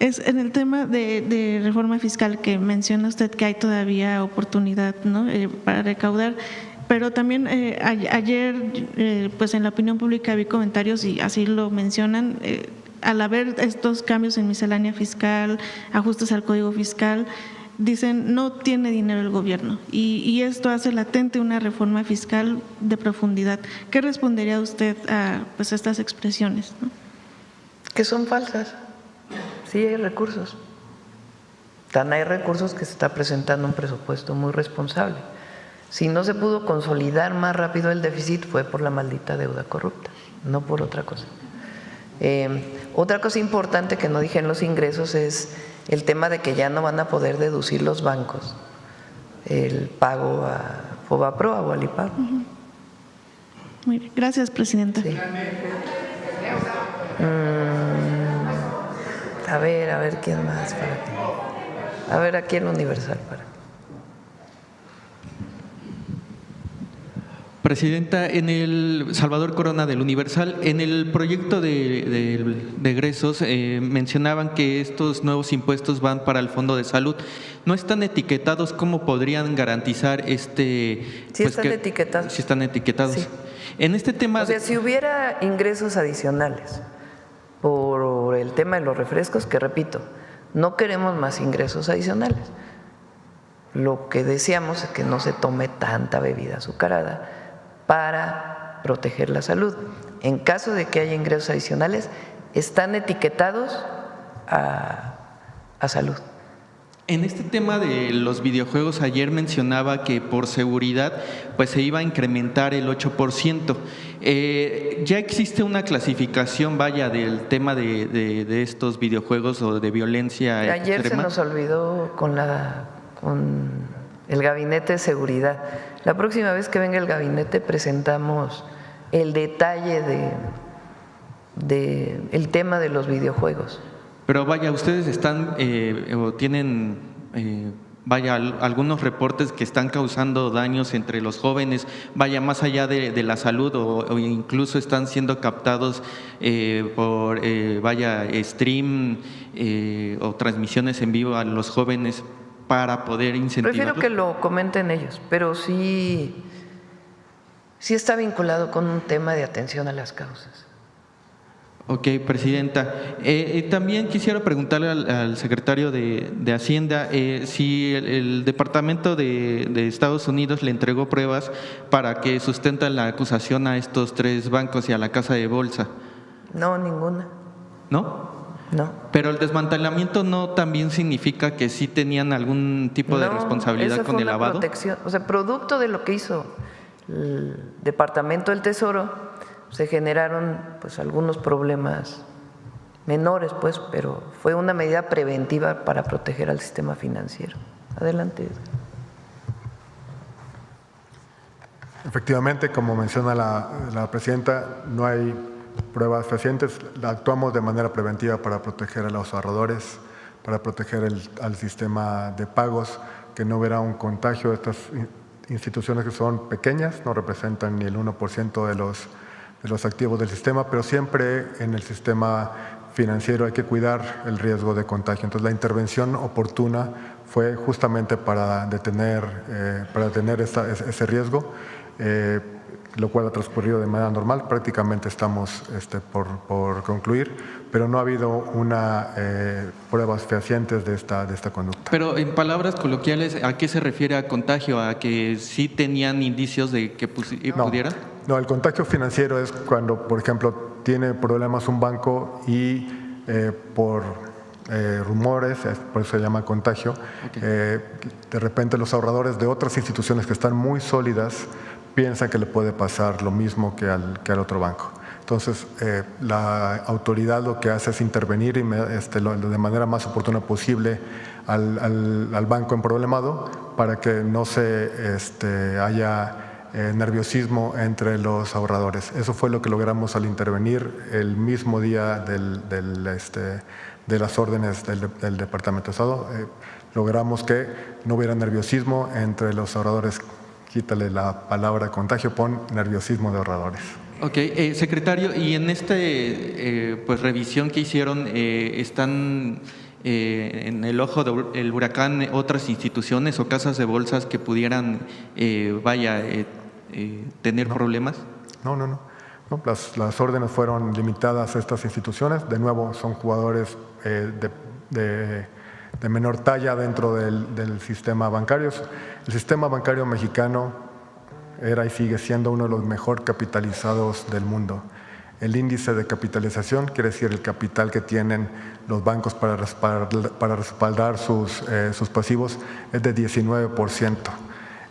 es en el tema de reforma fiscal, que menciona usted que hay todavía oportunidad, ¿no?, para recaudar. Pero también ayer, pues en la opinión pública vi comentarios, y así lo mencionan, al haber estos cambios en miscelánea fiscal, ajustes al código fiscal, dicen no tiene dinero el gobierno, y esto hace latente una reforma fiscal de profundidad. ¿Qué respondería usted a estas expresiones, ¿no? Que son falsas. Sí hay recursos. Tan hay recursos que se está presentando un presupuesto muy responsable. Si no se pudo consolidar más rápido el déficit fue por la maldita deuda corrupta, no por otra cosa. Otra cosa importante que no dije en los ingresos es el tema de que ya no van a poder deducir los bancos el pago a Fobaproa o al IPAB. Muy bien. Gracias, presidenta. Sí. A ver, ¿quién más? A ver, aquí el Universal. Presidenta, en el Salvador Corona del Universal, en el proyecto de egresos mencionaban que estos nuevos impuestos van para el Fondo de Salud. ¿No están etiquetados? ¿Cómo podrían garantizar Sí, están etiquetados. Sí están etiquetados. Sí. En este tema… O sea, si hubiera ingresos adicionales por el tema de los refrescos, que repito, no queremos más ingresos adicionales. Lo que deseamos es que no se tome tanta bebida azucarada para proteger la salud. En caso de que haya ingresos adicionales, están etiquetados a salud. En este tema de los videojuegos, ayer mencionaba que por seguridad pues se iba a incrementar el 8%. ¿Ya existe una clasificación, del tema de estos videojuegos o de violencia Ayer extrema? se nos olvidó con el gabinete de seguridad. La próxima vez que venga el gabinete presentamos el detalle de el tema de los videojuegos. Pero ustedes están o tienen algunos reportes que están causando daños entre los jóvenes, más allá de la salud o incluso están siendo captados por stream o transmisiones en vivo a los jóvenes para poder incentivarlos. Prefiero que lo comenten ellos, pero sí está vinculado con un tema de atención a las causas. Ok, presidenta. También quisiera preguntarle al secretario de Hacienda si el Departamento de Estados Unidos le entregó pruebas para que sustentan la acusación a estos 3 bancos y a la casa de bolsa. No, ninguna. ¿No? No. Pero el desmantelamiento no también significa que sí tenían algún tipo de responsabilidad con el lavado. Protección, o sea, producto de lo que hizo el Departamento del Tesoro, se generaron pues algunos problemas menores, pues, pero fue una medida preventiva para proteger al sistema financiero. Adelante. Efectivamente, como menciona la presidenta, no hay pruebas fehacientes. Actuamos de manera preventiva para proteger a los ahorradores, para proteger al sistema de pagos, que no hubiera un contagio. Estas instituciones que son pequeñas no representan ni el 1% de los activos del sistema, pero siempre en el sistema financiero hay que cuidar el riesgo de contagio. Entonces, la intervención oportuna fue justamente para detener ese riesgo, lo cual ha transcurrido de manera normal. Prácticamente estamos por concluir, pero no ha habido pruebas fehacientes de esta conducta. Pero en palabras coloquiales, ¿a qué se refiere a contagio? ¿A que sí tenían indicios de que pudieran? No, el contagio financiero es cuando, por ejemplo, tiene problemas un banco y por rumores, por eso se llama contagio, okay. De repente los ahorradores de otras instituciones que están muy sólidas piensan que le puede pasar lo mismo que al otro banco. Entonces, la autoridad lo que hace es intervenir de manera más oportuna posible al banco emproblemado para que no se haya nerviosismo entre los ahorradores. Eso fue lo que logramos al intervenir el mismo día de las órdenes del Departamento de Estado. Logramos que no hubiera nerviosismo entre los ahorradores. Quítale la palabra contagio, pon nerviosismo de ahorradores. Ok, secretario, y en revisión que hicieron, ¿están en el ojo del huracán otras instituciones o casas de bolsas que pudieran, tener problemas? No. Las órdenes fueron limitadas a estas instituciones. De nuevo, son jugadores de menor talla dentro del sistema bancario. El sistema bancario mexicano era y sigue siendo uno de los mejor capitalizados del mundo. El índice de capitalización quiere decir el capital que tienen los bancos para respaldar sus pasivos es de 19%.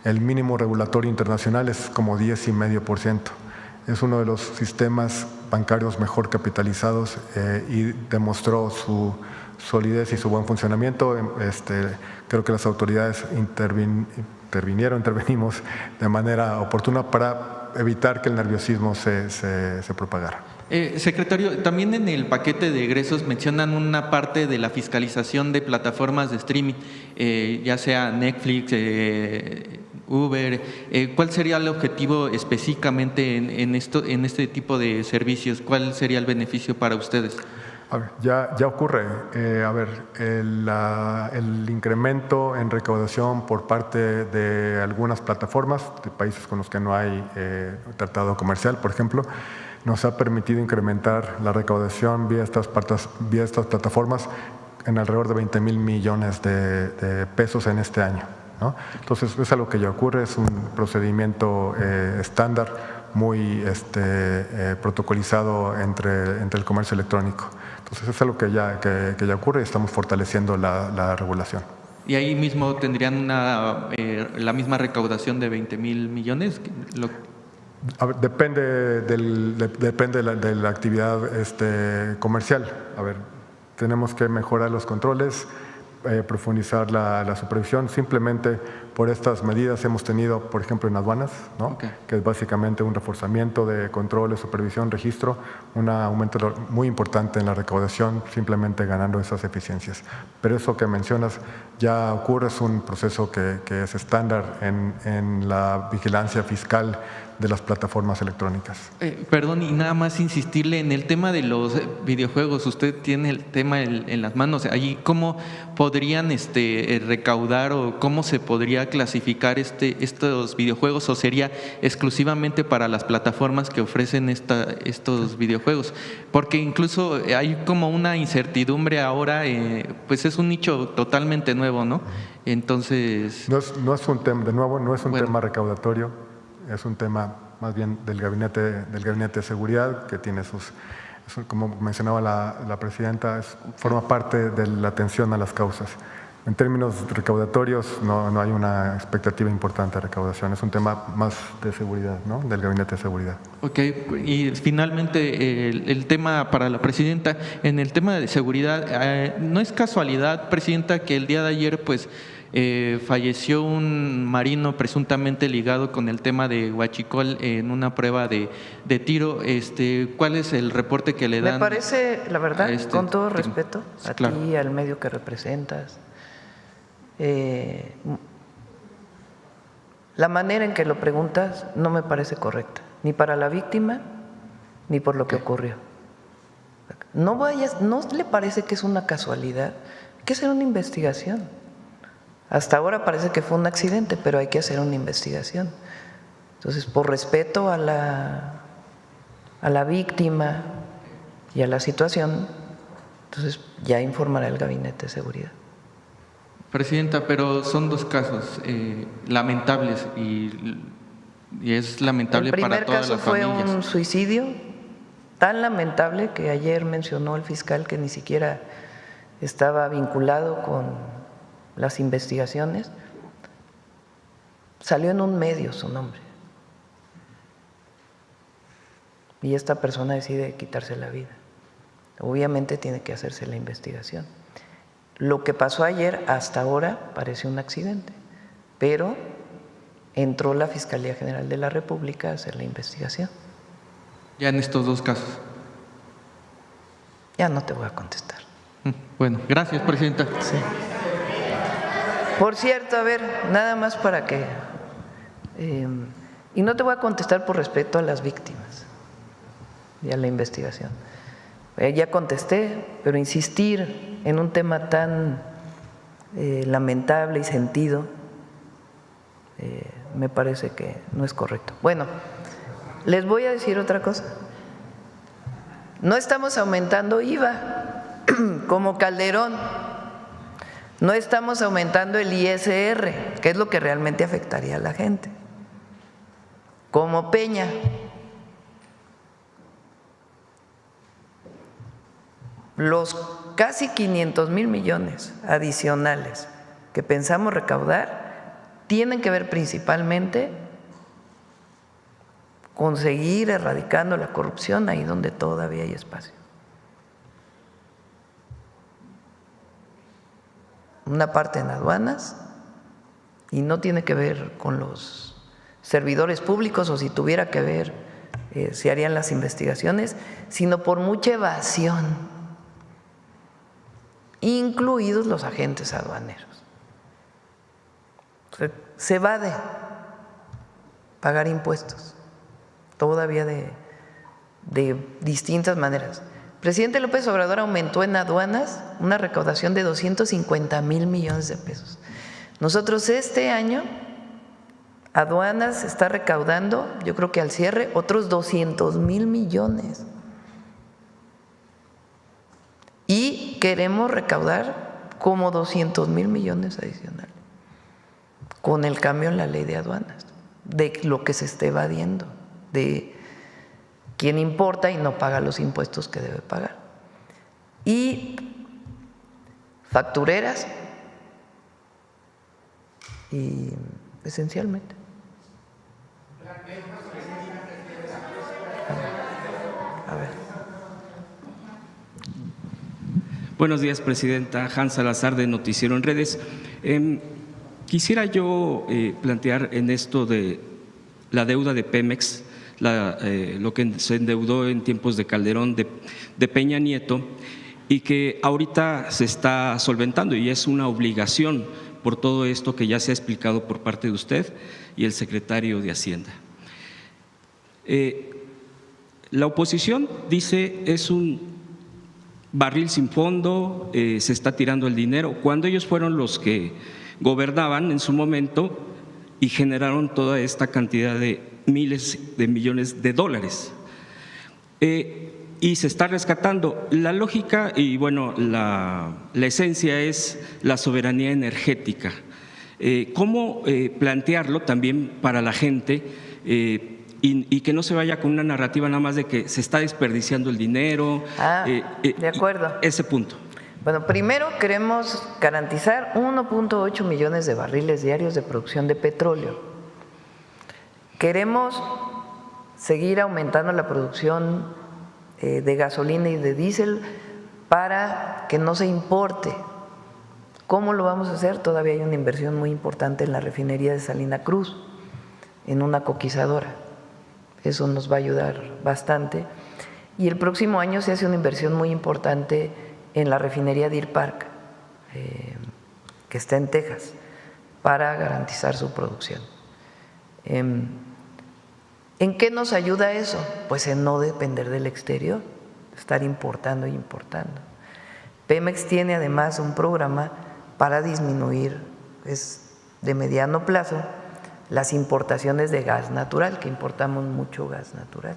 El mínimo regulatorio internacional es como 10,5%. Es uno de los sistemas bancarios mejor capitalizados y demostró su solidez y su buen funcionamiento. Creo que las autoridades intervenimos de manera oportuna para evitar que el nerviosismo se propagara. Secretario, también en el paquete de egresos mencionan una parte de la fiscalización de plataformas de streaming, ya sea Netflix, Uber. ¿Cuál sería el objetivo específicamente en este tipo de servicios? ¿Cuál sería el beneficio para ustedes? A ver, ya ocurre. El incremento en recaudación por parte de algunas plataformas de países con los que no hay tratado comercial, por ejemplo, nos ha permitido incrementar la recaudación vía estas plataformas en alrededor de 20,000 millones de pesos en este año, ¿no? Entonces, es algo que ya ocurre, es un procedimiento estándar, muy protocolizado entre el comercio electrónico. Entonces, es algo que ya ocurre y estamos fortaleciendo la regulación. ¿Y ahí mismo tendrían la misma recaudación de 20,000 millones? A ver, depende de la actividad comercial. A ver, tenemos que mejorar los controles, profundizar la supervisión. Simplemente por estas medidas hemos tenido, por ejemplo, en aduanas, ¿no? Okay. Que es básicamente un reforzamiento de controles, supervisión, registro, un aumento muy importante en la recaudación, simplemente ganando esas eficiencias. Pero eso que mencionas ya ocurre, es un proceso que es estándar en la vigilancia fiscal de las plataformas electrónicas. Perdón, y nada más insistirle en el tema de los videojuegos. Usted tiene el tema en las manos. Allí, ¿cómo podrían recaudar o cómo se podría clasificar estos videojuegos, o sería exclusivamente para las plataformas que ofrecen estos videojuegos? Porque incluso hay como una incertidumbre ahora, pues es un nicho totalmente nuevo, ¿no? Entonces… No es un tema, de nuevo, no es un tema recaudatorio. Es un tema más bien del gabinete de seguridad, que tiene como mencionaba la presidenta, forma parte de la atención a las causas. En términos recaudatorios no hay una expectativa importante de recaudación, es un tema más de seguridad, ¿no? Del gabinete de seguridad. Ok, y finalmente el tema para la presidenta, en el tema de seguridad, no es casualidad, presidenta, que el día de ayer pues falleció un marino presuntamente ligado con el tema de Huachicol en una prueba de tiro. ¿Cuál es el reporte que le dan? Me parece, la verdad, con todo respeto a claro. ti, al medio que representas, la manera en que lo preguntas no me parece correcta, ni para la víctima, ni por lo que ocurrió. ¿No le parece que es una casualidad? Hay que hacer una investigación. Hasta ahora parece que fue un accidente, pero hay que hacer una investigación. Entonces, por respeto a la víctima y a la situación, entonces ya informará el Gabinete de Seguridad. Presidenta, pero son dos casos lamentables y es lamentable para todas las familias. El primer caso fue un suicidio tan lamentable que ayer mencionó el fiscal que ni siquiera estaba vinculado con las investigaciones. Salió en un medio su nombre y esta persona decide quitarse la vida. Obviamente tiene que hacerse la investigación. Lo que pasó ayer hasta ahora parece un accidente, pero entró la Fiscalía General de la República a hacer la investigación. Ya en estos dos casos. Ya no te voy a contestar. Bueno, gracias, presidenta. Sí. Por cierto, a ver, nada más para que… y no te voy a contestar por respeto a las víctimas y a la investigación. Ya contesté, pero insistir en un tema tan lamentable y sentido me parece que no es correcto. Bueno, les voy a decir otra cosa. No estamos aumentando IVA como Calderón. No estamos aumentando el ISR, que es lo que realmente afectaría a la gente, como Peña. Los casi 500,000 millones adicionales que pensamos recaudar tienen que ver principalmente con seguir erradicando la corrupción ahí donde todavía hay espacio. Una parte en aduanas, y no tiene que ver con los servidores públicos, o si tuviera que ver, se harían las investigaciones, sino por mucha evasión, incluidos los agentes aduaneros. Se evade pagar impuestos, todavía de distintas maneras. El presidente López Obrador aumentó en aduanas una recaudación de 250,000 millones de pesos. Nosotros este año, aduanas está recaudando, yo creo que al cierre, otros 200,000 millones. Y queremos recaudar como 200,000 millones adicionales con el cambio en la ley de aduanas, de lo que se esté evadiendo, de quien importa y no paga los impuestos que debe pagar. Y factureras, y esencialmente. A ver. Buenos días, Presidenta. Hans Salazar, de Noticiero en Redes. Quisiera yo plantear en esto de la deuda de Pemex, lo que se endeudó en tiempos de Calderón, de Peña Nieto, y que ahorita se está solventando y es una obligación por todo esto que ya se ha explicado por parte de usted y el secretario de Hacienda. La oposición dice es un barril sin fondo, se está tirando el dinero, cuando ellos fueron los que gobernaban en su momento y generaron toda esta cantidad de miles de millones de dólares. Y se está rescatando. La lógica y bueno, la esencia es la soberanía energética. ¿Cómo plantearlo también para la gente y que no se vaya con una narrativa nada más de que se está desperdiciando el dinero? De acuerdo. Ese punto. Bueno, primero queremos garantizar 1.8 millones de barriles diarios de producción de petróleo. Queremos seguir aumentando la producción de gasolina y de diésel para que no se importe. ¿Cómo lo vamos a hacer? Todavía hay una inversión muy importante en la refinería de Salina Cruz, en una coquizadora. Eso nos va a ayudar bastante. Y el próximo año se hace una inversión muy importante en la refinería Deer Park, que está en Texas, para garantizar su producción. ¿En qué nos ayuda eso? Pues en no depender del exterior, estar importando y importando. Pemex tiene además un programa para disminuir, es de mediano plazo, las importaciones de gas natural, que importamos mucho gas natural.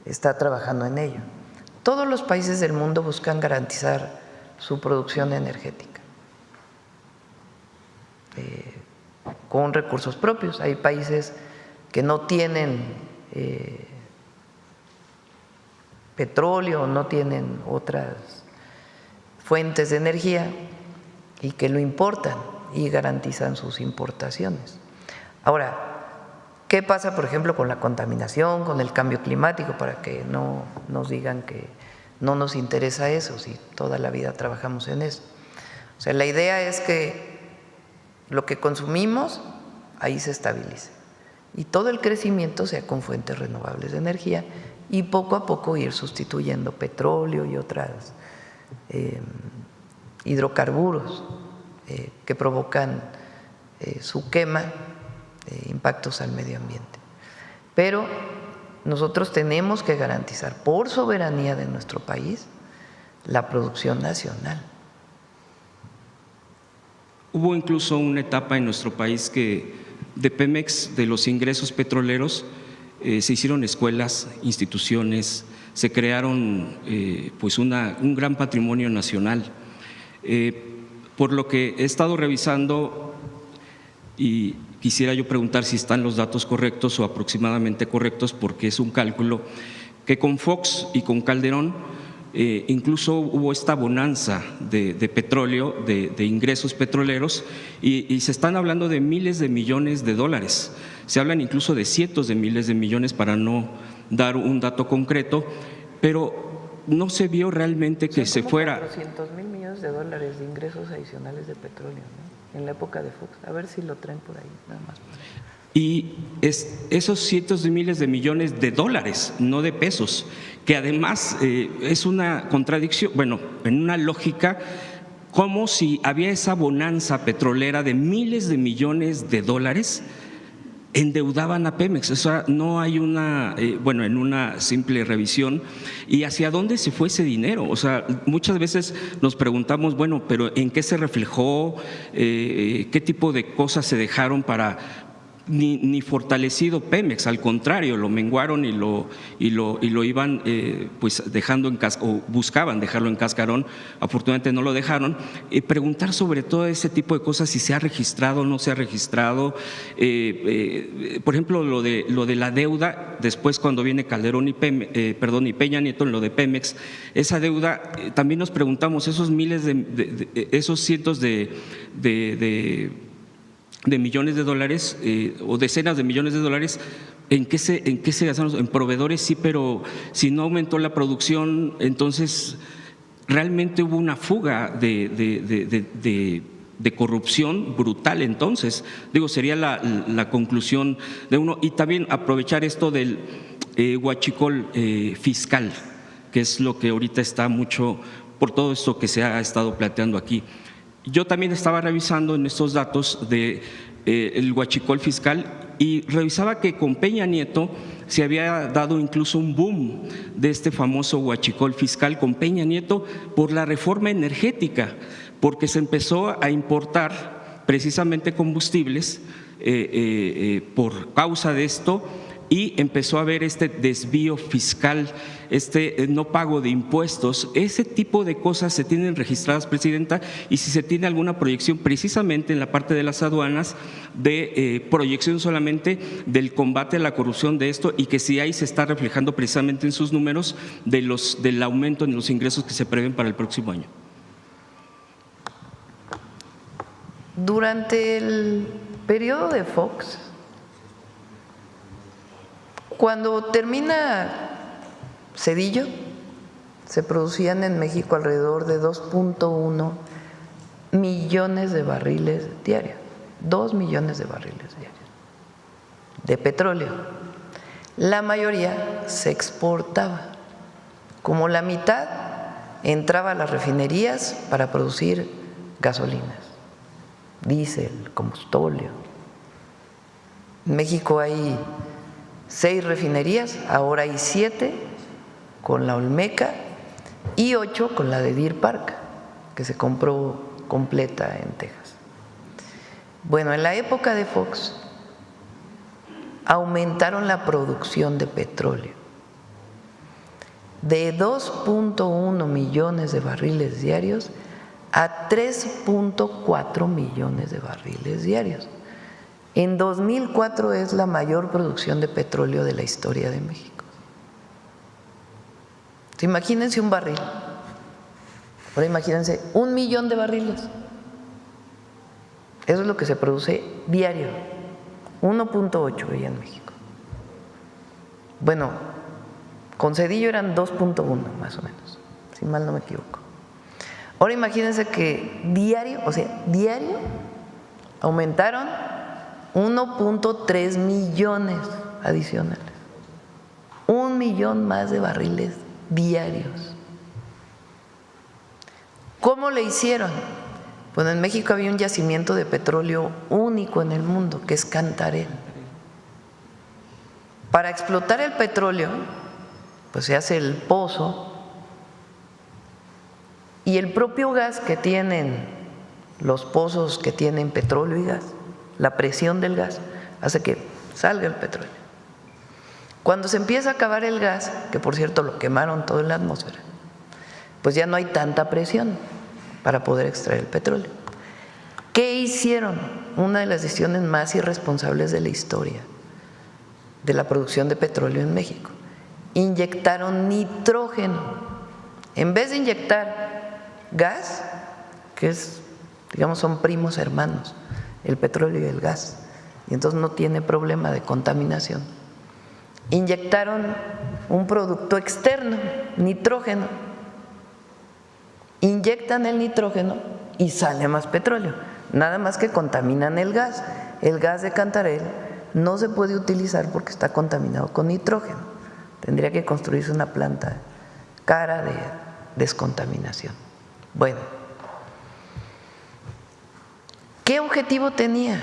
Está trabajando en ello. Todos los países del mundo buscan garantizar su producción energética con recursos propios. Hay países que no tienen petróleo, no tienen otras fuentes de energía y que lo importan y garantizan sus importaciones. Ahora, ¿qué pasa, por ejemplo, con la contaminación, con el cambio climático? Para que no nos digan que no nos interesa eso, si toda la vida trabajamos en eso. O sea, la idea es que lo que consumimos ahí se estabilice y todo el crecimiento sea con fuentes renovables de energía y poco a poco ir sustituyendo petróleo y otras hidrocarburos que provocan su quema, impactos al medio ambiente. Pero nosotros tenemos que garantizar por soberanía de nuestro país la producción nacional. Hubo incluso una etapa en nuestro país que de Pemex, de los ingresos petroleros, se hicieron escuelas, instituciones, se crearon pues un gran patrimonio nacional. Por lo que he estado revisando y quisiera yo preguntar si están los datos correctos o aproximadamente correctos, porque es un cálculo que con Fox y con Calderón incluso hubo esta bonanza de petróleo, de ingresos petroleros, y se están hablando de miles de millones de dólares. Se hablan incluso de cientos de miles de millones, para no dar un dato concreto, pero no se vio realmente que se fuera… 400,000 millones de dólares de ingresos adicionales de petróleo, ¿no?, en la época de Fox. A ver si lo traen por ahí, nada más. Y esos cientos de miles de millones de dólares, no de pesos, que además es una contradicción, bueno, en una lógica, como si había esa bonanza petrolera de miles de millones de dólares, endeudaban a Pemex. O sea, no hay una, bueno, en una simple revisión, y hacia dónde se fue ese dinero. O sea, muchas veces nos preguntamos, bueno, pero ¿en qué se reflejó? ¿Qué tipo de cosas se dejaron para… Ni fortalecido Pemex, al contrario, lo menguaron y lo iban pues dejando o buscaban dejarlo en cascarón. Afortunadamente no lo dejaron. Preguntar sobre todo ese tipo de cosas, si se ha registrado o no se ha registrado. Por ejemplo, lo de la deuda, después cuando viene Calderón y Peña Nieto en lo de Pemex, esa deuda, también nos preguntamos, esos miles esos cientos de millones de dólares o decenas de millones de dólares, ¿en qué se gastaron? En proveedores, sí, pero si no aumentó la producción, entonces realmente hubo una fuga de corrupción brutal. Entonces, digo, sería la conclusión de uno. Y también aprovechar esto del huachicol fiscal, que es lo que ahorita está mucho por todo esto que se ha estado planteando aquí. Yo también estaba revisando en estos datos de el huachicol fiscal, y revisaba que con Peña Nieto se había dado incluso un boom de este famoso huachicol fiscal con Peña Nieto por la reforma energética, porque se empezó a importar precisamente combustibles por causa de esto, y empezó a haber este desvío fiscal, este no pago de impuestos. Ese tipo de cosas se tienen registradas, Presidenta, y si se tiene alguna proyección precisamente en la parte de las aduanas, de proyección solamente del combate a la corrupción de esto, y que si ahí se está reflejando precisamente en sus números del aumento en los ingresos que se prevén para el próximo año. Durante el periodo de Fox, cuando termina Zedillo, se producían en México alrededor de 2.1 millones de barriles diarios, 2 millones de barriles diarios de petróleo. La mayoría se exportaba, como la mitad entraba a las refinerías para producir gasolinas, diésel, combustible. En México hay 6 refinerías, ahora hay 7 con la Olmeca y 8 con la de Deer Park, que se compró completa en Texas. Bueno, en la época de Fox aumentaron la producción de petróleo de 2.1 millones de barriles diarios a 3.4 millones de barriles diarios. En 2004 es la mayor producción de petróleo de la historia de México. Imagínense un barril, ahora imagínense 1 millón de barriles. Eso es lo que se produce diario, 1.8 hoy en México. Bueno, con Zedillo eran 2.1 más o menos, si mal no me equivoco. Ahora imagínense que diario, o sea, diario aumentaron 1.3 millones adicionales, 1 millón más de barriles diarios. ¿Cómo le hicieron? Bueno, en México había un yacimiento de petróleo único en el mundo, que es Cantarell. Para explotar el petróleo, pues se hace el pozo, y el propio gas que tienen los pozos que tienen petróleo y gas, la presión del gas hace que salga el petróleo. Cuando se empieza a acabar el gas, que por cierto lo quemaron todo en la atmósfera, pues ya no hay tanta presión para poder extraer el petróleo. ¿Qué hicieron? Una de las decisiones más irresponsables de la historia de la producción de petróleo en México. Inyectaron nitrógeno En vez de inyectar gas, que es, digamos, son primos hermanos, el petróleo y el gas, y entonces no tiene problema de contaminación, inyectaron un producto externo, nitrógeno. Inyectan el nitrógeno y sale más petróleo, nada más que contaminan el gas. El gas de Cantarell no se puede utilizar porque está contaminado con nitrógeno. Tendría que construirse una planta cara de descontaminación. Bueno, ¿qué objetivo tenía?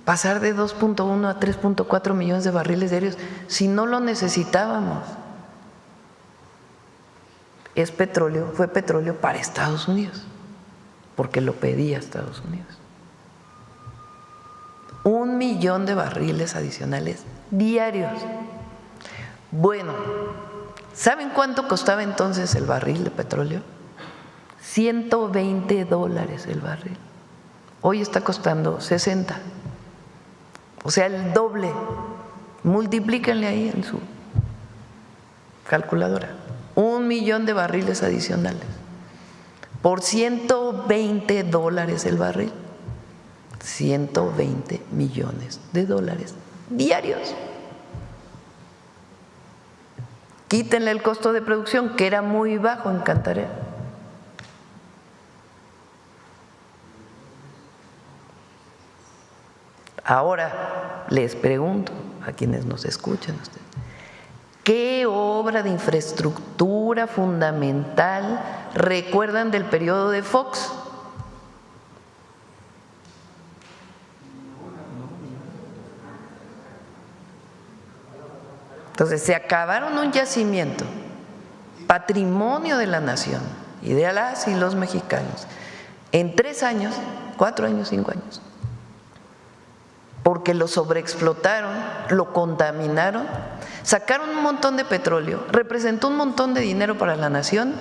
Pasar de 2.1 a 3.4 millones de barriles diarios si no lo necesitábamos. Es petróleo, fue petróleo para Estados Unidos, porque lo pedía Estados Unidos. 1 millón de barriles adicionales diarios. Bueno, ¿saben cuánto costaba entonces el barril de petróleo? $120 el barril. Hoy está costando 60. O sea, el doble. Multiplíquenle ahí en su calculadora. 1 millón de barriles adicionales por $120 el barril. 120 millones de dólares diarios. Quítenle el costo de producción, que era muy bajo en Cantarell. Ahora les pregunto a quienes nos escuchan ustedes, ¿qué obra de infraestructura fundamental recuerdan del periodo de Fox? Entonces, se acabaron un yacimiento, patrimonio de la nación y de las y los mexicanos, en 3 años, 4 años, 5 años, porque lo sobreexplotaron, lo contaminaron, sacaron un montón de petróleo, representó un montón de dinero para la nación.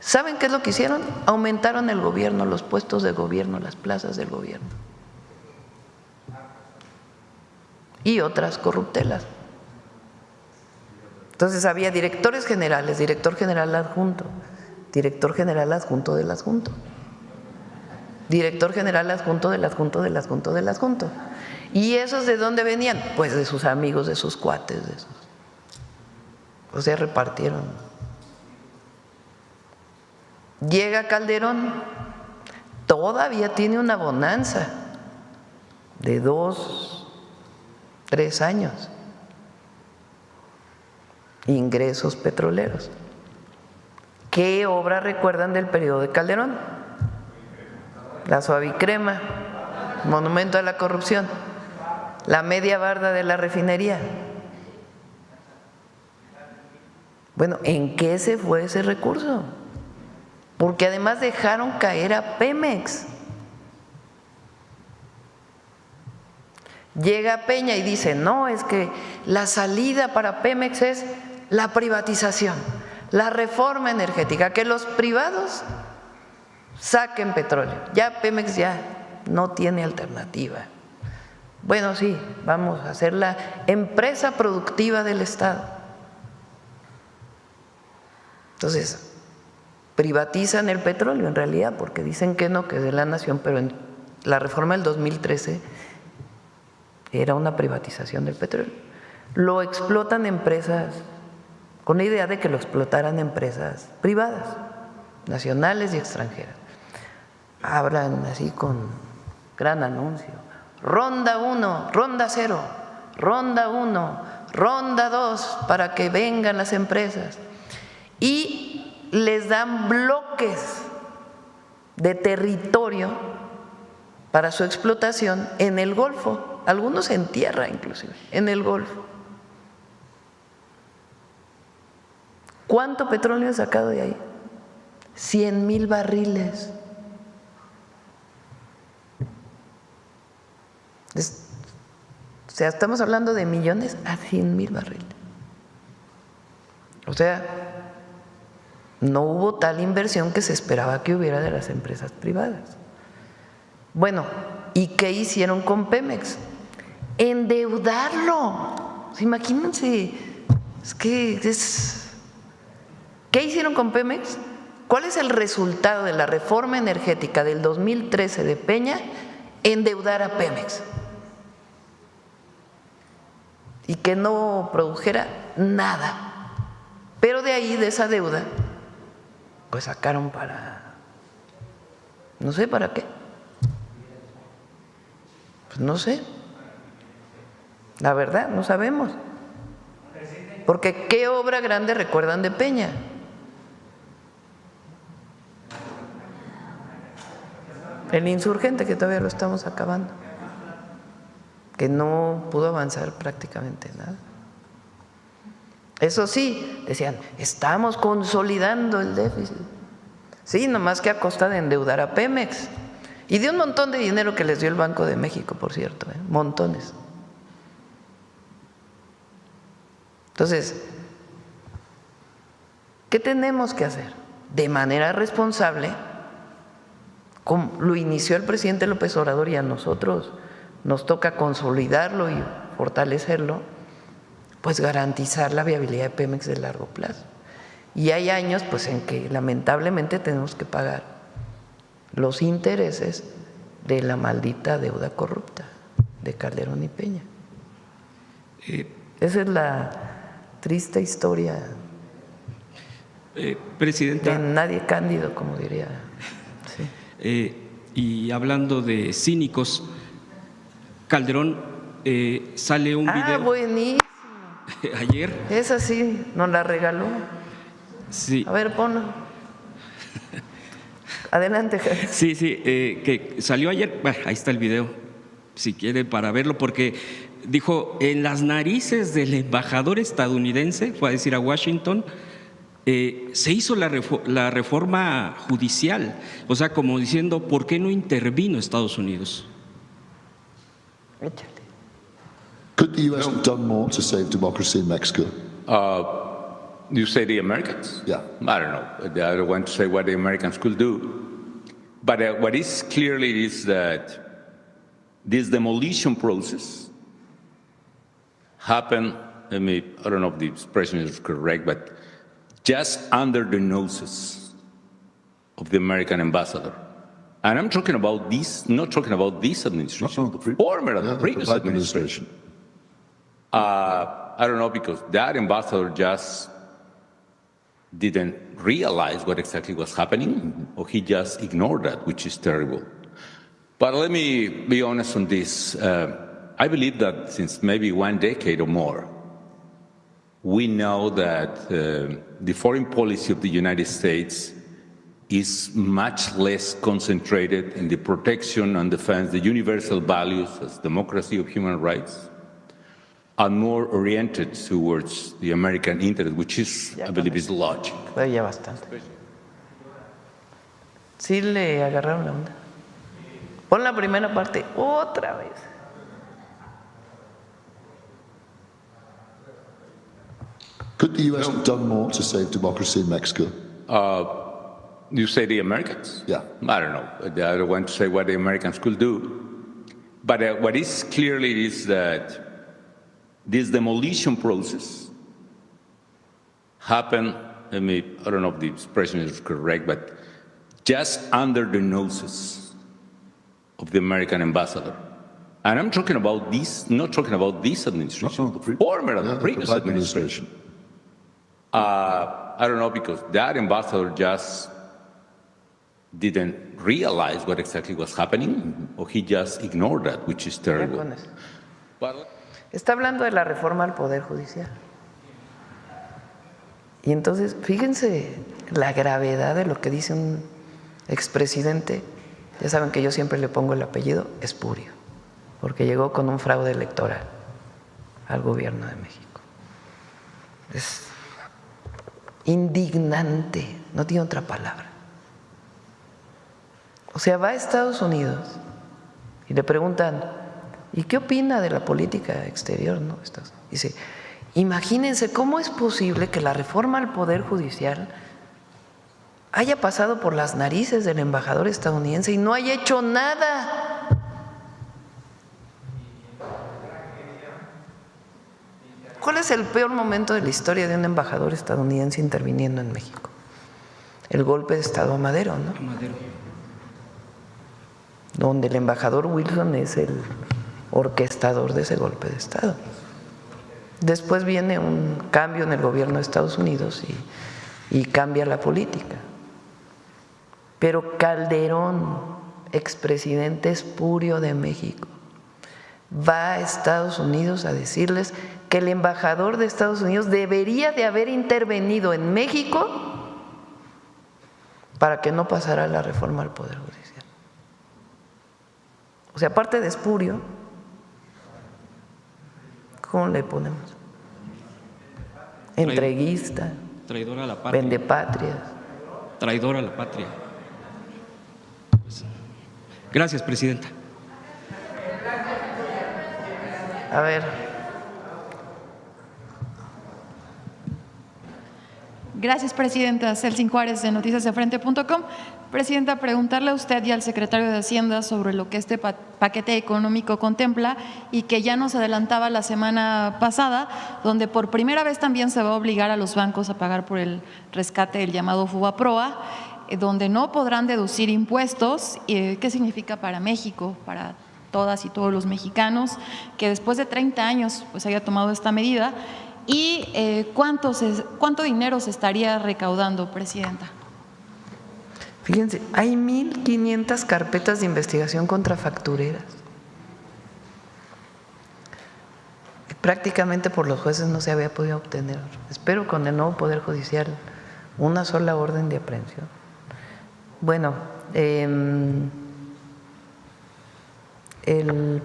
¿Saben qué es lo que hicieron? Aumentaron el gobierno, los puestos de gobierno, las plazas del gobierno y otras corruptelas. Entonces había directores generales, director general adjunto, director general adjunto del adjunto, director general adjunto del adjunto del adjunto del adjunto. ¿Y esos de dónde venían? Pues de sus amigos, de sus cuates, de esos. O sea, repartieron. Llega Calderón, todavía tiene una bonanza de 2, 3 años. Ingresos petroleros. ¿Qué obra recuerdan del periodo de Calderón? La Suavicrema, monumento a la corrupción, la media barda de la refinería. Bueno, ¿en qué se fue ese recurso? Porque además dejaron caer a Pemex. Llega Peña y dice, no, es que la salida para Pemex es la privatización, la reforma energética, que los privados saquen petróleo. Ya Pemex ya no tiene alternativa. Bueno, sí, vamos a hacer la empresa productiva del Estado. Entonces, privatizan el petróleo en realidad, porque dicen que no, que es de la nación, pero en la reforma del 2013 era una privatización del petróleo. Lo explotan empresas, con la idea de que lo explotaran empresas privadas, nacionales y extranjeras. Hablan así con gran anuncio. Ronda 1, ronda 0, ronda 1, ronda 2, para que vengan las empresas. Y les dan bloques de territorio para su explotación en el Golfo. Algunos en tierra inclusive, en el Golfo. ¿Cuánto petróleo han sacado de ahí? 100,000 barriles. O sea, estamos hablando de millones a 100,000 barriles. O sea, no hubo tal inversión que se esperaba que hubiera de las empresas privadas. Bueno, ¿y qué hicieron con Pemex? Endeudarlo. Imagínense, es que es ¿Qué hicieron con Pemex? ¿Cuál es el resultado de la reforma energética del 2013 de Peña? Endeudar a Pemex y que no produjera nada. Pero de ahí, de esa deuda, pues sacaron para, no sé para qué, pues no sé, la verdad, no sabemos. Porque ¿qué obra grande recuerdan de Peña? El Insurgente, que todavía lo estamos acabando, que no pudo avanzar prácticamente nada. Eso sí, decían, estamos consolidando el déficit. Sí, nomás que a costa de endeudar a Pemex. Y de un montón de dinero que les dio el Banco de México, por cierto, montones. Entonces, ¿qué tenemos que hacer? De manera responsable, como lo inició el presidente López Obrador y a nosotros nos toca consolidarlo y fortalecerlo, pues garantizar la viabilidad de Pemex de largo plazo. Y hay años pues en que lamentablemente tenemos que pagar los intereses de la maldita deuda corrupta de Calderón y Peña. Esa es la triste historia Presidenta, de nadie cándido, como diría. Sí. y hablando de cínicos, Calderón, sale un video Buenísimo. ayer. Esa sí, nos la regaló. Sí. A ver, ponlo. Adelante, Javier. Sí, que salió ayer, bueno, ahí está el video, si quiere para verlo, porque dijo, en las narices del embajador estadounidense, fue a decir a Washington, se hizo la reforma judicial, o sea, como diciendo, ¿por qué no intervino Estados Unidos? Échale. Could the U.S. have done more to save democracy in Mexico? You say the Americans? Yeah. I don't know. I don't want to say what the Americans could do. But what is clearly is that this demolition process happened, I don't know if the expression is correct, but just under the noses of the American ambassador. And I'm talking about this, not talking about this administration, the previous administration. I don't know, because that ambassador just didn't realize what exactly was happening, or he just ignored that, which is terrible. But let me be honest on this. I believe that since maybe 1 decade or more, we know that the foreign policy of the United States is much less concentrated in the protection and defense, the universal values as democracy of human rights, and more oriented towards the American interest, which is, I believe, is logic. Ya bastante. Sí le agarraron la onda. Pon la primera parte otra vez. Could the U.S. have done more to save democracy in Mexico? You say the Americans? Yeah. I don't know. I don't want to say what the Americans could do. But what is clearly is that this demolition process happened, I don't know if the expression is correct, but just under the noses of the American ambassador. And I'm talking about this, not talking about this administration, the previous administration. I don't know, because that ambassador just didn't realize what exactly was happening, or he just ignored that, which is terrible. Está hablando de la reforma al Poder Judicial. Y entonces, fíjense la gravedad de lo que dice un expresidente. Ya saben que yo siempre le pongo el apellido Espurio, porque llegó con un fraude electoral al gobierno de México. Es indignante, no tiene otra palabra. O sea, va a Estados Unidos y le preguntan, ¿y qué opina de la política exterior? ¿No? Dice, imagínense cómo es posible que la reforma al Poder Judicial haya pasado por las narices del embajador estadounidense y no haya hecho nada. ¿Cuál es el peor momento de la historia de un embajador estadounidense interviniendo en México? El golpe de Estado a Madero, ¿no? Madero. Donde el embajador Wilson es el orquestador de ese golpe de Estado. Después viene un cambio en el gobierno de Estados Unidos y cambia la política. Pero Calderón, expresidente espurio de México, va a Estados Unidos a decirles que el embajador de Estados Unidos debería de haber intervenido en México para que no pasara la reforma al Poder Judicial. O sea, aparte de espurio, ¿cómo le ponemos? Entreguista, Traidor a la patria. vendepatrias. Traidor a la patria. Gracias, presidenta. A ver. Gracias, presidenta. Celsin Juárez, de noticiasdefrente.com. Presidenta, preguntarle a usted y al secretario de Hacienda sobre lo que este paquete económico contempla y que ya nos adelantaba la semana pasada, donde por primera vez también se va a obligar a los bancos a pagar por el rescate del llamado FOBAPROA, donde no podrán deducir impuestos. ¿Qué significa para México, para todas y todos los mexicanos, que después de 30 años pues haya tomado esta medida? ¿Y cuánto dinero se estaría recaudando, presidenta? Fíjense, hay 1.500 carpetas de investigación contra factureras. Prácticamente por los jueces no se había podido obtener. Espero con el nuevo Poder Judicial una sola orden de aprehensión. Bueno,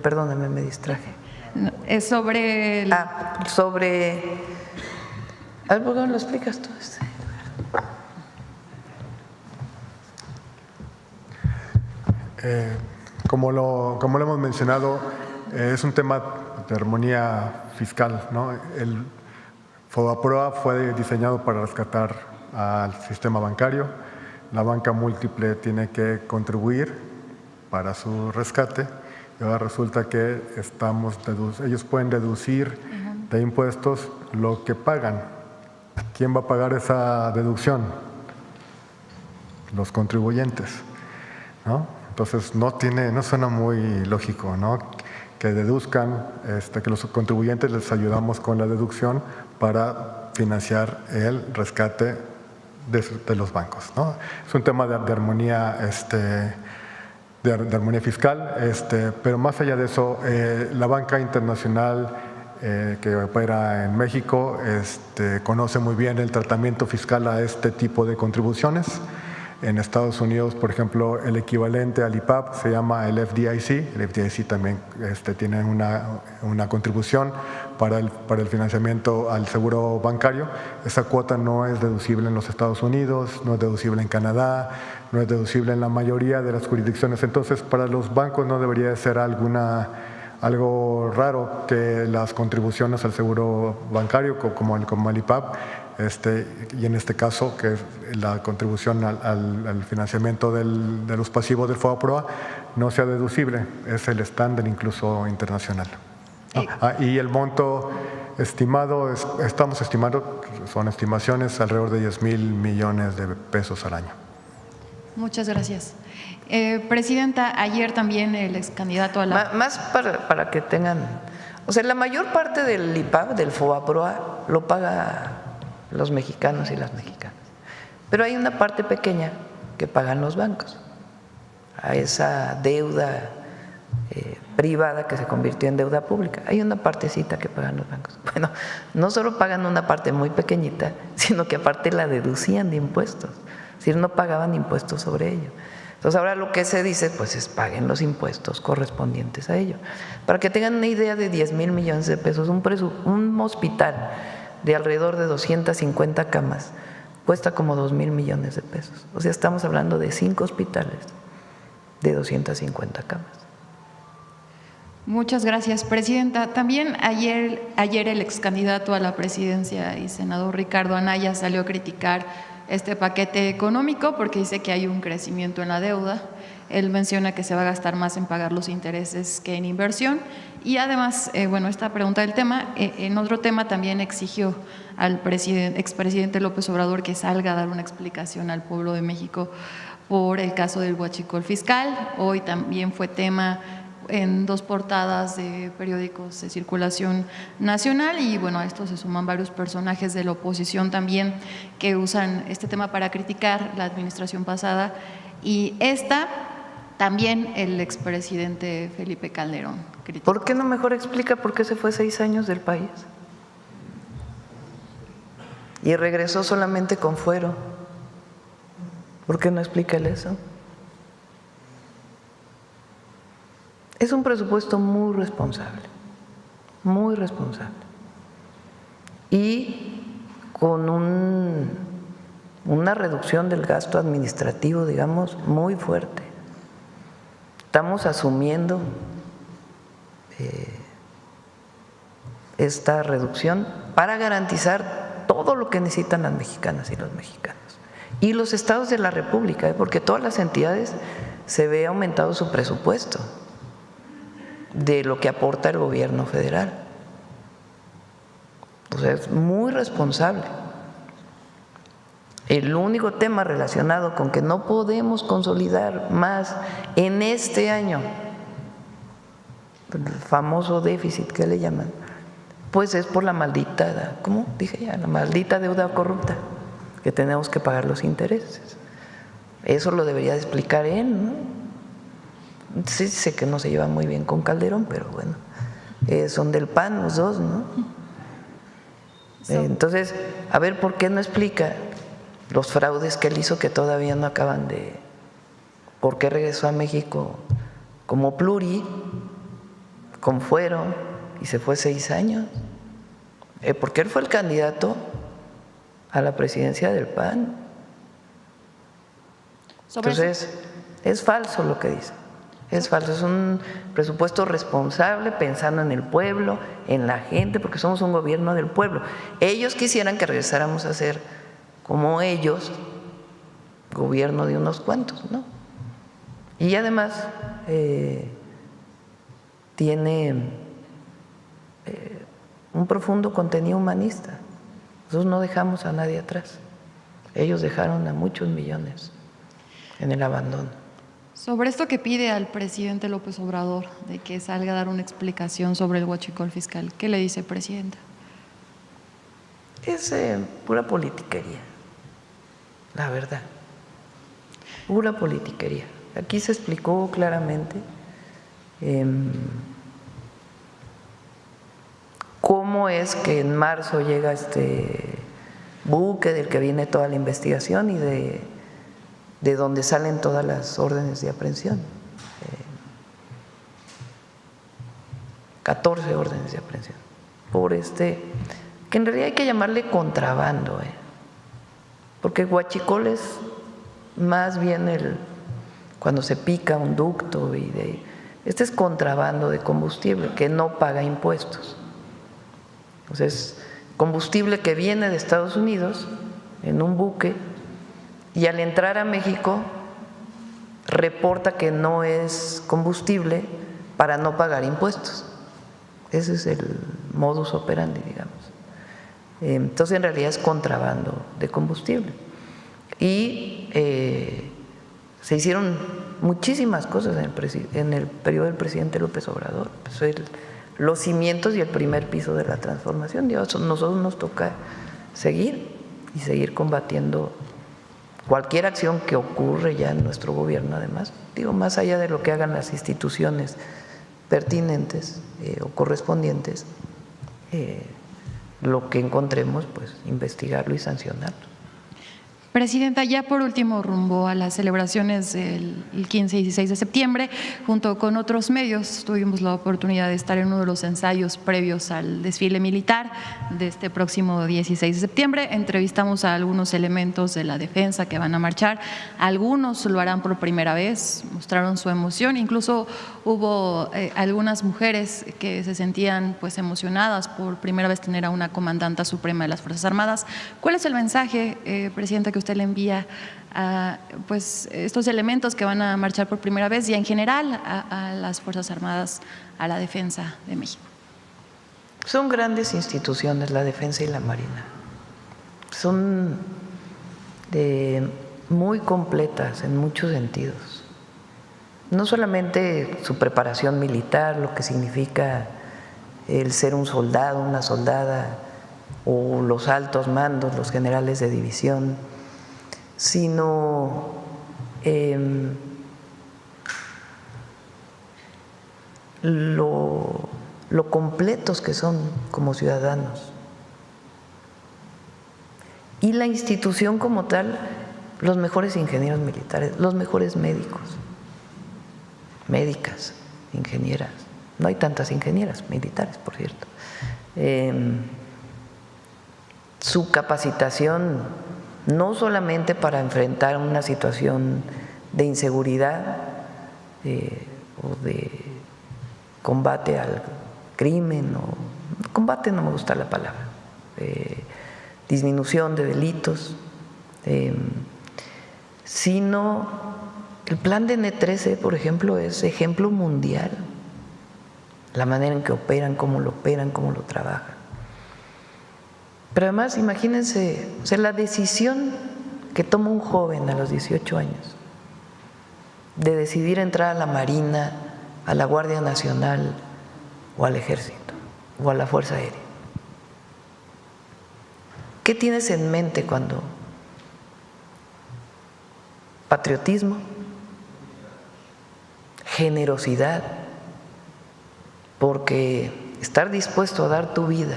perdóname, me distraje. Es sobre… sobre… A ver, ¿por qué no lo explicas tú? Como lo hemos mencionado, es un tema de armonía fiscal, ¿no? El FOBAPROA fue diseñado para rescatar al sistema bancario. La banca múltiple tiene que contribuir para su rescate. Y ahora resulta que ellos pueden deducir de impuestos lo que pagan. ¿Quién va a pagar esa deducción? Los contribuyentes, ¿no? Entonces no suena muy lógico, ¿no? Que deduzcan, que los contribuyentes les ayudamos con la deducción para financiar el rescate de los bancos, ¿no? Es un tema de armonía, de armonía fiscal, pero más allá de eso, la banca internacional que opera en México conoce muy bien el tratamiento fiscal a este tipo de contribuciones. En Estados Unidos, por ejemplo, el equivalente al IPAP se llama el FDIC. El FDIC también tiene una contribución para el financiamiento al seguro bancario. Esa cuota no es deducible en los Estados Unidos, no es deducible en Canadá, no es deducible en la mayoría de las jurisdicciones. Entonces, para los bancos no debería ser algo raro que las contribuciones al seguro bancario, como el IPAP, y en este caso que la contribución al financiamiento de los pasivos del FOBAPROA no sea deducible, es el estándar incluso internacional. Y el monto estimado, estamos estimando, son estimaciones alrededor de 10,000 millones de pesos al año. Muchas gracias. Presidenta, ayer también el ex candidato a la… Más para que tengan… O sea, la mayor parte del IPAP, del FOBAPROA, lo paga los mexicanos y las mexicanas. Pero hay una parte pequeña que pagan los bancos, a esa deuda privada que se convirtió en deuda pública. Hay una partecita que pagan los bancos. Bueno, no solo pagan una parte muy pequeñita, sino que aparte la deducían de impuestos, es decir, no pagaban impuestos sobre ello. Entonces ahora lo que se dice pues es paguen los impuestos correspondientes a ello. Para que tengan una idea de 10,000 millones de pesos, un hospital de alrededor de 250 camas cuesta como 2,000 millones de pesos. O sea, estamos hablando de 5 hospitales de 250 camas. Muchas gracias, presidenta. También ayer el ex candidato a la presidencia y senador Ricardo Anaya salió a criticar este paquete económico porque dice que hay un crecimiento en la deuda. Él menciona que se va a gastar más en pagar los intereses que en inversión. Y además, bueno, esta pregunta del tema, en otro tema también exigió al expresidente López Obrador que salga a dar una explicación al pueblo de México por el caso del huachicol fiscal. Hoy también fue tema en 2 portadas de periódicos de circulación nacional y bueno, a esto se suman varios personajes de la oposición también que usan este tema para criticar la administración pasada y esta también el expresidente Felipe Calderón criticó. ¿Por qué no mejor explica por qué se fue 6 años del país? Y regresó solamente con fuero. ¿Por qué no explica él eso? Es un presupuesto muy responsable y con una reducción del gasto administrativo, digamos, muy fuerte. Estamos asumiendo esta reducción para garantizar todo lo que necesitan las mexicanas y los mexicanos y los estados de la República, porque todas las entidades se ve aumentado su presupuesto de lo que aporta el gobierno federal. O sea, es muy responsable. El único tema relacionado con que no podemos consolidar más en este año, el famoso déficit que le llaman, pues es por la maldita, ¿cómo dije ya? La maldita deuda corrupta, que tenemos que pagar los intereses. Eso lo debería de explicar él, ¿no? Sí, sé que no se lleva muy bien con Calderón, pero bueno, son del PAN los dos, ¿no? Entonces, a ver, ¿por qué no explica los fraudes que él hizo que todavía no acaban de… ¿Por qué regresó a México como pluri, con fuero, y se fue 6 años? Porque él fue el candidato a la presidencia del PAN. Entonces, es falso lo que dice. Es falso, es un presupuesto responsable pensando en el pueblo, en la gente, porque somos un gobierno del pueblo. Ellos quisieran que regresáramos a ser como ellos, gobierno de unos cuantos, ¿no? Y además tiene un profundo contenido humanista. Nosotros no dejamos a nadie atrás. Ellos dejaron a muchos millones en el abandono. Sobre esto que pide al presidente López Obrador de que salga a dar una explicación sobre el huachicol fiscal, ¿qué le dice, presidenta? Es pura politiquería, la verdad, pura politiquería. Aquí se explicó claramente cómo es que en marzo llega este buque del que viene toda la investigación y de donde salen todas las órdenes de aprehensión. 14 órdenes de aprehensión por que en realidad hay que llamarle contrabando, porque huachicol es más bien cuando se pica un ducto este es contrabando de combustible que no paga impuestos. Entonces, combustible que viene de Estados Unidos en un buque y al entrar a México reporta que no es combustible para no pagar impuestos. Ese es el modus operandi, digamos. Entonces, en realidad es contrabando de combustible. Y se hicieron muchísimas cosas en el periodo del presidente López Obrador. Pues los cimientos y el primer piso de la transformación. Nosotros nos toca seguir combatiendo cualquier acción que ocurre ya en nuestro gobierno, además, más allá de lo que hagan las instituciones pertinentes o correspondientes, lo que encontremos, pues investigarlo y sancionarlo. Presidenta, ya por último, rumbo a las celebraciones del 15 y 16 de septiembre, junto con otros medios, tuvimos la oportunidad de estar en uno de los ensayos previos al desfile militar de este próximo 16 de septiembre. Entrevistamos a algunos elementos de la defensa que van a marchar. Algunos lo harán por primera vez, mostraron su emoción. Incluso hubo algunas mujeres que se sentían pues emocionadas por primera vez tener a una comandanta suprema de las Fuerzas Armadas. ¿Cuál es el mensaje, Presidenta, que usted le envía a pues, estos elementos que van a marchar por primera vez y en general a las Fuerzas Armadas, a la defensa de México? Son grandes instituciones la defensa y la Marina. Son muy completas en muchos sentidos. No solamente su preparación militar, lo que significa el ser un soldado, una soldada, o los altos mandos, los generales de división, sino lo completos que son como ciudadanos. Y la institución como tal, los mejores ingenieros militares, los mejores médicos, médicas, ingenieras. No hay tantas ingenieras militares, por cierto. Su capacitación no solamente para enfrentar una situación de inseguridad o de combate al crimen, o combate no me gusta la palabra, disminución de delitos, sino el plan de N13, por ejemplo, es ejemplo mundial, la manera en que operan, cómo lo trabajan. Pero además, imagínense, o sea, la decisión que toma un joven a los 18 años de decidir entrar a la Marina, a la Guardia Nacional o al Ejército o a la Fuerza Aérea. ¿Qué tienes en mente cuando? Patriotismo, generosidad, porque estar dispuesto a dar tu vida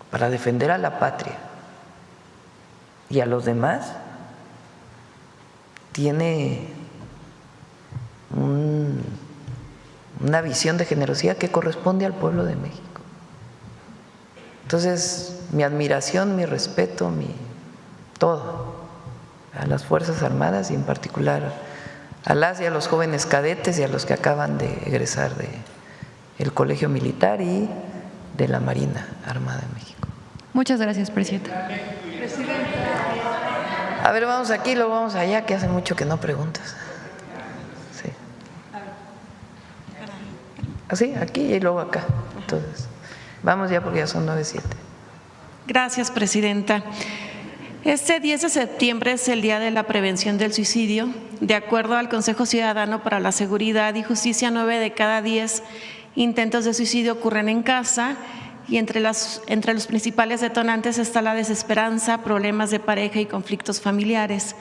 para defender a la patria y a los demás tiene una visión de generosidad que corresponde al pueblo de México. Entonces, mi admiración, mi respeto, todo a las Fuerzas Armadas y en particular a las y a los jóvenes cadetes y a los que acaban de egresar del Colegio Militar y de la Marina Armada de México. Muchas gracias, presidenta. A ver, vamos aquí, luego vamos allá, que hace mucho que no preguntas. Sí. Así, aquí y luego acá. Entonces, vamos ya porque ya son 9:07. Gracias, presidenta. Este 10 de septiembre es el Día de la Prevención del Suicidio. De acuerdo al Consejo Ciudadano para la Seguridad y Justicia, 9 de cada 10 intentos de suicidio ocurren en casa y entre los principales detonantes está la desesperanza, problemas de pareja y conflictos familiares.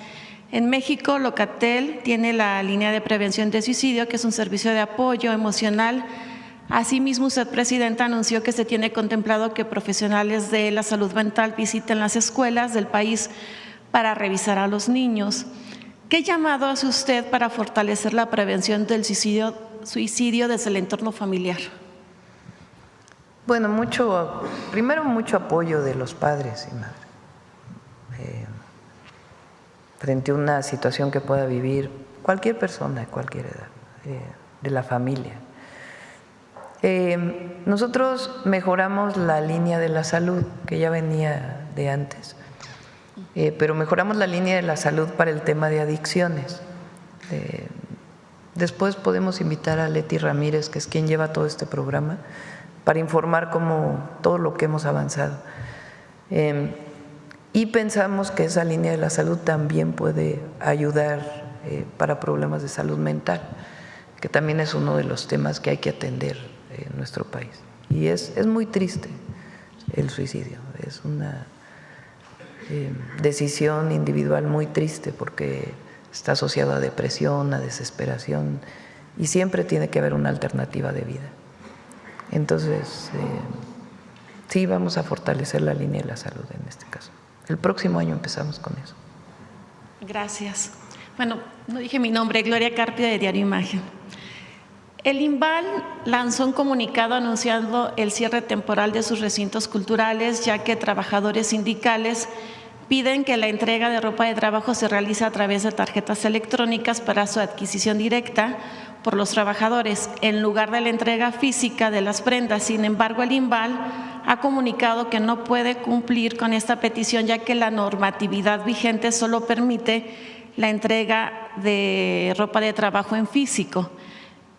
En México, Locatel tiene la línea de prevención de suicidio, que es un servicio de apoyo emocional. Asimismo, usted, presidenta, anunció que se tiene contemplado que profesionales de la salud mental visiten las escuelas del país para revisar a los niños. ¿Qué llamado hace usted para fortalecer la prevención del suicidio desde el entorno familiar? Bueno, primero mucho apoyo de los padres y madres frente a una situación que pueda vivir cualquier persona de cualquier edad, de la familia. Nosotros mejoramos la línea de la salud, que ya venía de antes, pero mejoramos la línea de la salud para el tema de adicciones. Después podemos invitar a Leti Ramírez, que es quien lleva todo este programa, para informar todo lo que hemos avanzado. Y pensamos que esa línea de la salud también puede ayudar para problemas de salud mental, que también es uno de los temas que hay que atender en nuestro país. Y es muy triste el suicidio, es una decisión individual muy triste porque está asociado a depresión, a desesperación, y siempre tiene que haber una alternativa de vida. Entonces, sí vamos a fortalecer la línea de la salud en este caso. El próximo año empezamos con eso. Gracias. Bueno, no dije mi nombre, Gloria Carpio, de Diario Imagen. El INVAL lanzó un comunicado anunciando el cierre temporal de sus recintos culturales, ya que trabajadores sindicales piden que la entrega de ropa de trabajo se realice a través de tarjetas electrónicas para su adquisición directa por los trabajadores, en lugar de la entrega física de las prendas. Sin embargo, el INVAL ha comunicado que no puede cumplir con esta petición, ya que la normatividad vigente solo permite la entrega de ropa de trabajo en físico.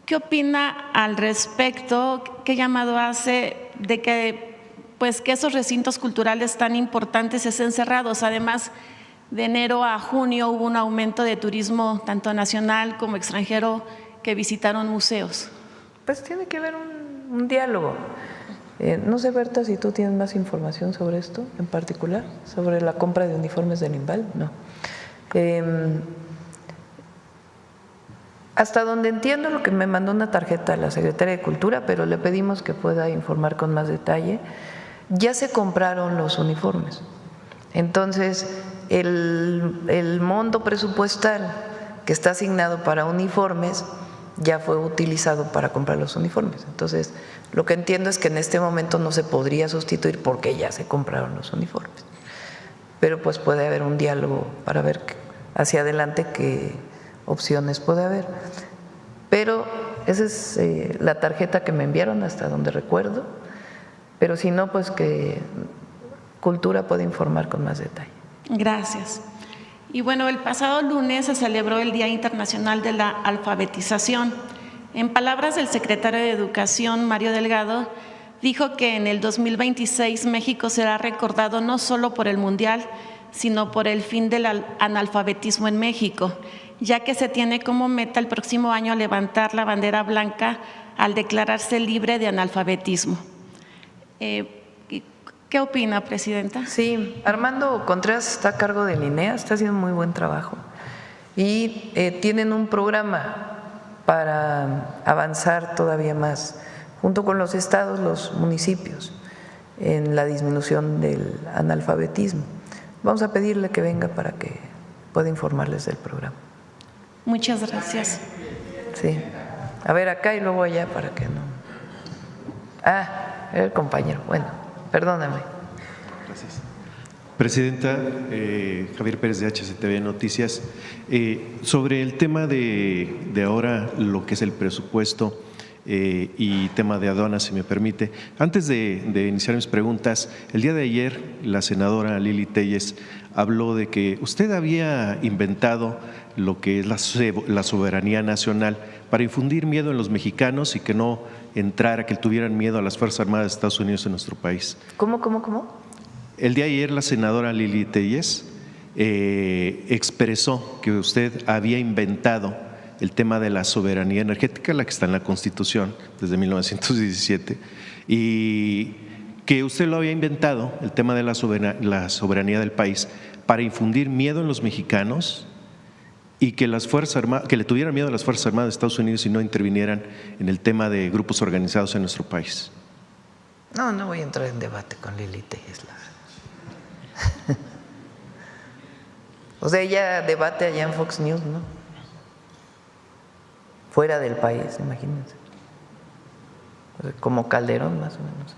¿Qué opina al respecto? ¿Qué llamado hace de que esos recintos culturales tan importantes estén cerrados? Además, de enero a junio hubo un aumento de turismo tanto nacional como extranjero que visitaron museos. Pues tiene que haber un diálogo. No sé, Berta, si tú tienes más información sobre esto en particular, sobre la compra de uniformes del INVAL. No. Hasta donde entiendo, lo que me mandó una tarjeta a la Secretaría de Cultura, pero le pedimos que pueda informar con más detalle, ya se compraron los uniformes. Entonces, el monto presupuestal que está asignado para uniformes ya fue utilizado para comprar los uniformes. Entonces, lo que entiendo es que en este momento no se podría sustituir porque ya se compraron los uniformes. Pero pues puede haber un diálogo para ver hacia adelante qué opciones puede haber. Pero esa es la tarjeta que me enviaron hasta donde recuerdo, pero si no, pues que Cultura puede informar con más detalle. Gracias. Y bueno, el pasado lunes se celebró el Día Internacional de la Alfabetización. En palabras del secretario de Educación, Mario Delgado, dijo que en el 2026 México será recordado no solo por el Mundial, sino por el fin del analfabetismo en México, ya que se tiene como meta el próximo año levantar la bandera blanca al declararse libre de analfabetismo. ¿Qué opina, Presidenta? Sí, Armando Contreras está a cargo del INEA, está haciendo muy buen trabajo y tienen un programa para avanzar todavía más, junto con los estados, los municipios, en la disminución del analfabetismo. Vamos a pedirle que venga para que pueda informarles del programa. Muchas gracias. Sí. A ver, acá y luego allá para que no. El compañero. Bueno, perdóname. Gracias. Presidenta, Javier Pérez de HCTV Noticias. Sobre el tema de ahora, lo que es el presupuesto y tema de aduanas, si me permite. Antes de iniciar mis preguntas, el día de ayer la senadora Lili Téllez habló de que usted había inventado lo que es la soberanía nacional para infundir miedo en los mexicanos y que no entrara, que tuvieran miedo a las Fuerzas Armadas de Estados Unidos en nuestro país. ¿Cómo? El día de ayer la senadora Lili Téllez expresó que usted había inventado el tema de la soberanía energética, la que está en la Constitución desde 1917, y que usted lo había inventado, el tema de la soberanía del país, para infundir miedo en los mexicanos y que las Fuerzas Armadas, que le tuvieran miedo a las Fuerzas Armadas de Estados Unidos y no intervinieran en el tema de grupos organizados en nuestro país. No voy a entrar en debate con Lili Téllez. O sea, ella debate allá en Fox News, ¿no? Fuera del país, imagínense. Como Calderón, más o menos.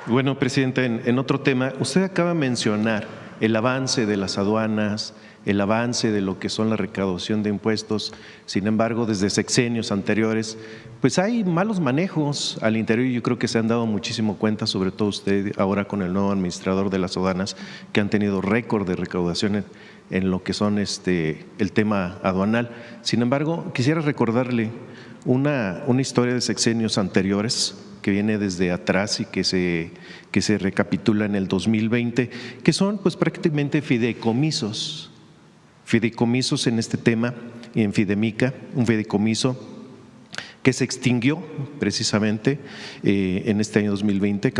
Bueno, Presidenta, en otro tema, usted acaba de mencionar el avance de las aduanas, el avance de lo que son la recaudación de impuestos. Sin embargo, desde sexenios anteriores, pues hay malos manejos al interior y yo creo que se han dado muchísimo cuenta, sobre todo usted ahora con el nuevo administrador de las aduanas, que han tenido récord de recaudación en lo que son el tema aduanal. Sin embargo, quisiera recordarle una historia de sexenios anteriores que viene desde atrás y que se recapitula en el 2020, que son pues prácticamente fideicomisos en este tema, y en Fidemica, un fideicomiso que se extinguió precisamente en este año 2020,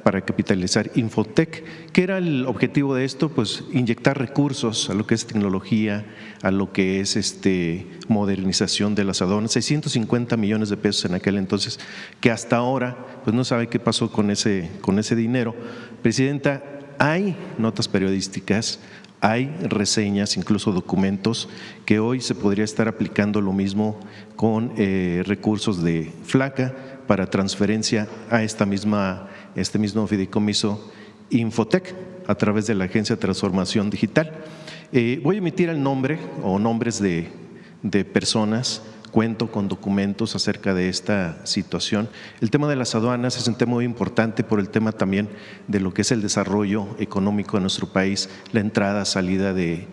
para capitalizar Infotec. ¿Qué era el objetivo de esto? Pues inyectar recursos a lo que es tecnología, a lo que es modernización de las aduanas, 650 millones de pesos en aquel entonces, que hasta ahora pues no sabe qué pasó con ese dinero. Presidenta, hay notas periodísticas, hay reseñas, incluso documentos, que hoy se podría estar aplicando lo mismo con recursos de FLACA para transferencia a este mismo fideicomiso Infotec a través de la Agencia de Transformación Digital. Voy a emitir el nombre o nombres de personas cuento con documentos acerca de esta situación. El tema de las aduanas es un tema muy importante por el tema también de lo que es el desarrollo económico de nuestro país, la entrada, salida de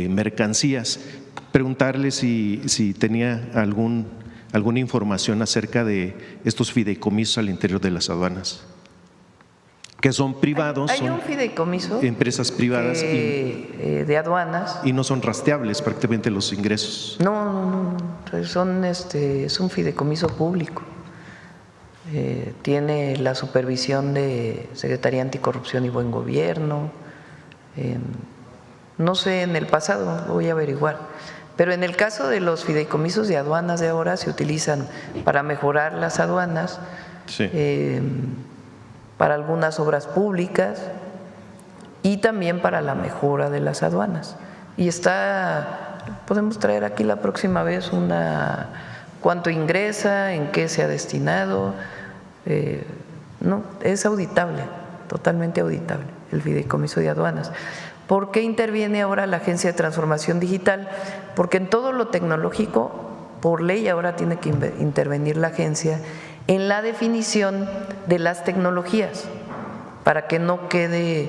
mercancías. Preguntarle si tenía alguna información acerca de estos fideicomisos al interior de las aduanas, que son privados, Hay un fideicomiso empresas privadas de aduanas. y no son rastreables prácticamente los ingresos. No. Es un fideicomiso público. Tiene la supervisión de Secretaría Anticorrupción y Buen Gobierno. No sé, en el pasado, voy a averiguar. Pero en el caso de los fideicomisos de aduanas de ahora se utilizan para mejorar las aduanas, Sí. Para algunas obras públicas y también para la mejora de las aduanas. Y podemos traer aquí la próxima vez cuánto ingresa, en qué se ha destinado. No, es auditable, totalmente auditable el fideicomiso de aduanas. ¿Por qué interviene ahora la Agencia de Transformación Digital? Porque en todo lo tecnológico, por ley ahora tiene que intervenir la agencia en la definición de las tecnologías, para que no quede,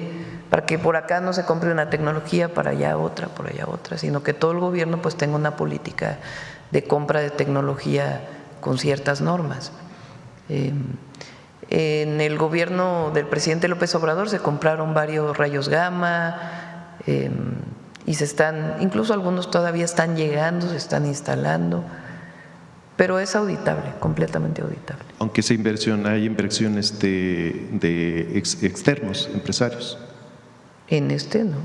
para que por acá no se compre una tecnología, para allá otra, por allá otra, sino que todo el gobierno pues tenga una política de compra de tecnología con ciertas normas. En el gobierno del presidente López Obrador se compraron varios rayos gamma y incluso algunos todavía están llegando, se están instalando. Pero es auditable, completamente auditable. Aunque hay inversiones de externos, empresarios. En no,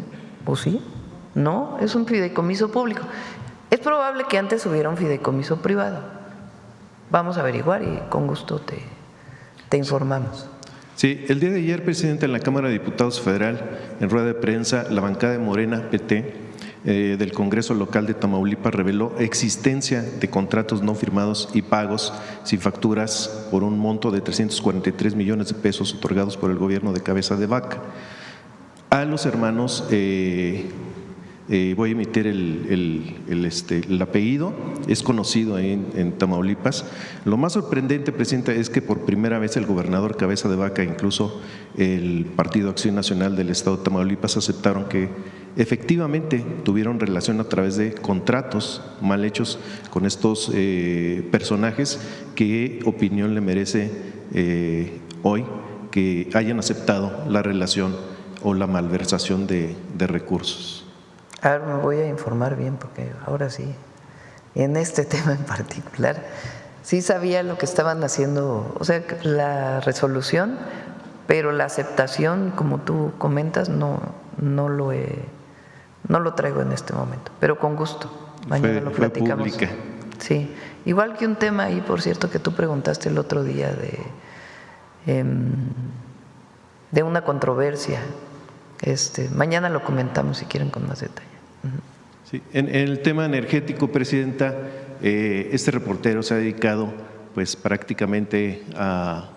¿o sí? No, es un fideicomiso público. Es probable que antes hubiera un fideicomiso privado. Vamos a averiguar y con gusto te informamos. Sí, el día de ayer, presidente, en la Cámara de Diputados Federal, en rueda de prensa, la bancada de Morena, PT, del Congreso Local de Tamaulipas reveló existencia de contratos no firmados y pagos sin facturas por un monto de 343 millones de pesos otorgados por el gobierno de Cabeza de Vaca. A los hermanos, voy a emitir el apellido, es conocido ahí en Tamaulipas. Lo más sorprendente, presidenta, es que por primera vez el gobernador Cabeza de Vaca, incluso el Partido Acción Nacional del Estado de Tamaulipas, aceptaron que efectivamente tuvieron relación a través de contratos mal hechos con estos personajes. ¿Qué opinión le merece hoy que hayan aceptado la relación o la malversación de recursos? Ahora me voy a informar bien porque ahora sí, en este tema en particular, sí sabía lo que estaban haciendo, o sea, la resolución, pero la aceptación, como tú comentas, no lo traigo en este momento, pero con gusto, mañana lo platicamos. Fue pública. Sí, igual que un tema ahí, por cierto, que tú preguntaste el otro día de una controversia. Mañana lo comentamos si quieren con más detalle. Sí, en el tema energético, presidenta, este reportero se ha dedicado pues prácticamente a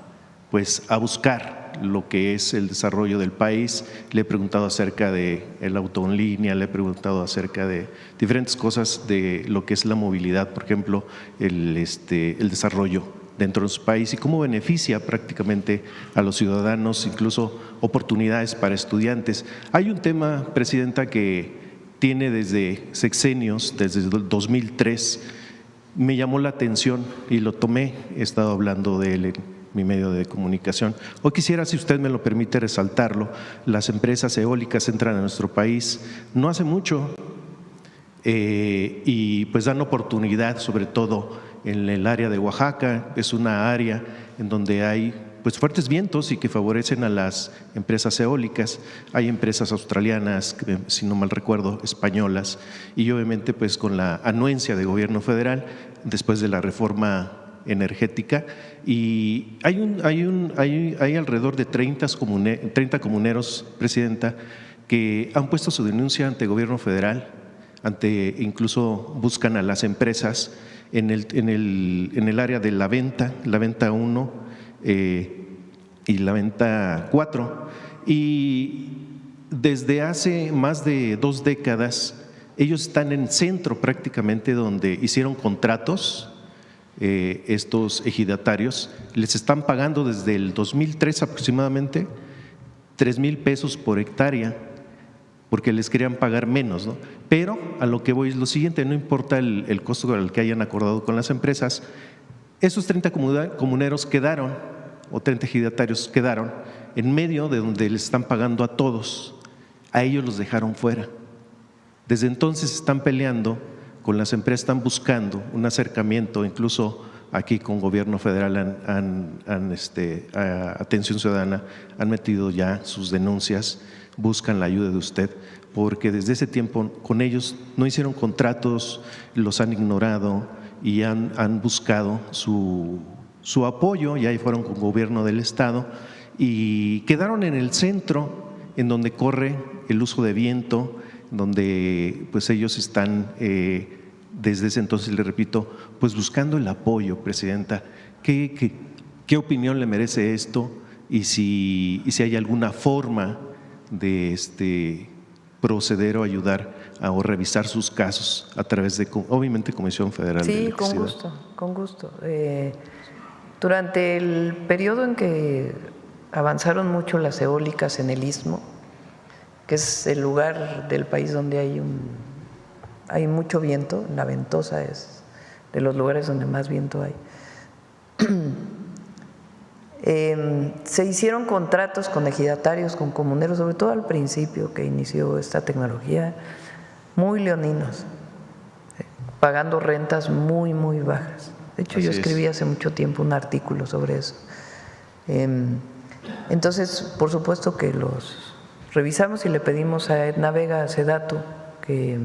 buscar lo que es el desarrollo del país. Le he preguntado acerca de el auto en línea, le he preguntado acerca de diferentes cosas de lo que es la movilidad, por ejemplo, el desarrollo dentro de su país y cómo beneficia prácticamente a los ciudadanos, incluso oportunidades para estudiantes. Hay un tema, presidenta, que tiene desde sexenios, desde el 2003, me llamó la atención y lo tomé, he estado hablando de él en mi medio de comunicación. Hoy quisiera, si usted me lo permite, resaltarlo. Las empresas eólicas entran a nuestro país no hace mucho y pues dan oportunidad, sobre todo en el área de Oaxaca. Es una área en donde hay pues fuertes vientos y que favorecen a las empresas eólicas. Hay empresas australianas, si no mal recuerdo, españolas, y obviamente pues con la anuencia del gobierno federal después de la reforma energética, y hay alrededor de 30 comuneros, presidenta, que han puesto su denuncia ante el gobierno federal, incluso buscan a las empresas en el área de la venta 1 y la venta 4, y desde hace más de 2 décadas ellos están en el centro prácticamente donde hicieron contratos estos ejidatarios, les están pagando desde el 2003 aproximadamente 3,000 pesos por hectárea, porque les querían pagar menos, ¿no? Pero a lo que voy es lo siguiente, no importa el costo al que hayan acordado con las empresas, esos 30 comuneros quedaron, o 30 ejidatarios quedaron, en medio de donde les están pagando a todos, a ellos los dejaron fuera. Desde entonces están peleando con las empresas, están buscando un acercamiento, incluso aquí con gobierno federal, Atención Ciudadana, han metido ya sus denuncias, buscan la ayuda de usted, porque desde ese tiempo con ellos no hicieron contratos, los han ignorado y han buscado su apoyo, y ahí fueron con gobierno del estado y quedaron en el centro, en donde corre el uso de viento, donde pues ellos están desde ese entonces, le repito, pues buscando el apoyo, Presidenta. ¿Qué opinión le merece esto? Y si hay alguna forma de proceder o ayudar o revisar sus casos a través de, obviamente, Comisión Federal de Electricidad. Sí, con gusto. Durante el periodo en que avanzaron mucho las eólicas en el Istmo, que es el lugar del país donde hay mucho viento, la Ventosa es de los lugares donde más viento hay. Se hicieron contratos con ejidatarios, con comuneros, sobre todo al principio que inició esta tecnología, muy leoninos, pagando rentas muy, muy bajas. De hecho, yo escribí hace mucho tiempo un artículo sobre eso. Entonces, por supuesto que los revisamos y le pedimos a Edna Vega, a Sedatu, que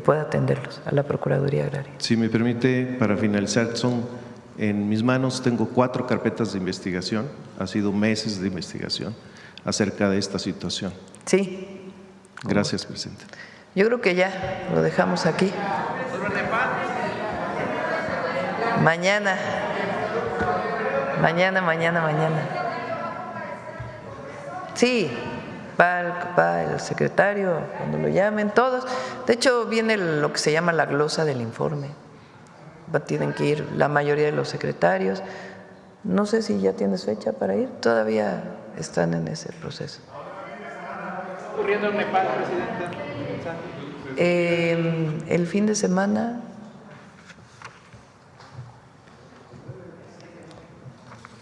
pueda atenderlos, a la Procuraduría Agraria. Si me permite, para finalizar, en mis manos tengo 4 carpetas de investigación, ha sido meses de investigación acerca de esta situación. Sí. Gracias, Presidenta. Yo creo que ya lo dejamos aquí. Mañana. Sí, va el secretario, cuando lo llamen, todos. De hecho, viene lo que se llama la glosa del informe. Tienen que ir la mayoría de los secretarios. No sé si ya tienes fecha para ir, todavía están en ese proceso. ¿Ocurriendo en Nepal, Presidenta? El fin de semana.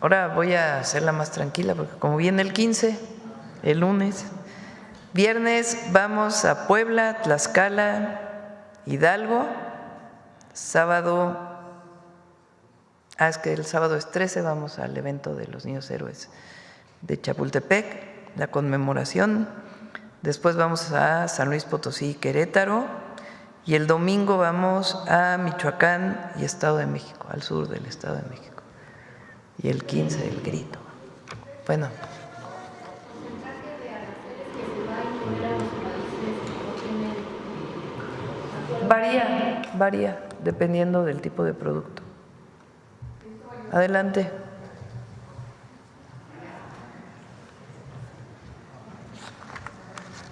Ahora voy a hacerla más tranquila, porque como viene el 15, el lunes, viernes vamos a Puebla, Tlaxcala, Hidalgo, sábado, es que el sábado es 13, vamos al evento de los niños héroes de Chapultepec, la conmemoración, después vamos a San Luis Potosí y Querétaro, y el domingo vamos a Michoacán y Estado de México, al sur del Estado de México, y el 15 el grito. Bueno. Varía, dependiendo del tipo de producto. Adelante.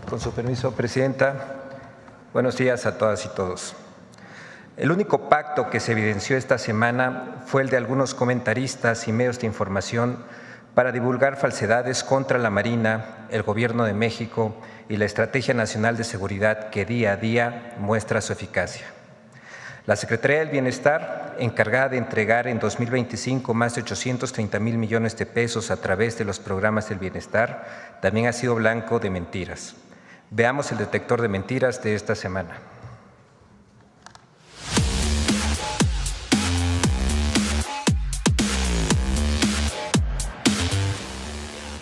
Con su permiso, Presidenta. Buenos días a todas y todos. El único pacto que se evidenció esta semana fue el de algunos comentaristas y medios de información para divulgar falsedades contra la Marina, el Gobierno de México y la Estrategia Nacional de Seguridad que día a día muestra su eficacia. La Secretaría del Bienestar, encargada de entregar en 2025 más de 830,000 millones de pesos a través de los programas del bienestar, también ha sido blanco de mentiras. Veamos el detector de mentiras de esta semana.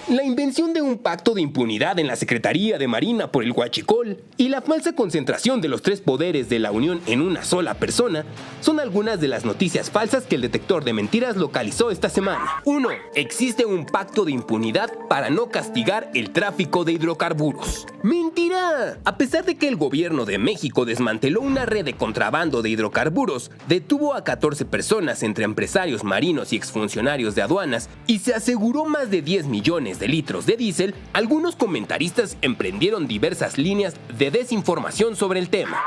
La invención de un pacto de impunidad en la Secretaría de Marina por el huachicol y la falsa concentración de los 3 poderes de la Unión en una sola persona son algunas de las noticias falsas que el detector de mentiras localizó esta semana. 1. Existe un pacto de impunidad para no castigar el tráfico de hidrocarburos. ¡Mentira! A pesar de que el gobierno de México desmanteló una red de contrabando de hidrocarburos, detuvo a 14 personas entre empresarios marinos y exfuncionarios de aduanas y se aseguró más de 10 millones de litros de diésel, biodiesel, algunos comentaristas emprendieron diversas líneas de desinformación sobre el tema.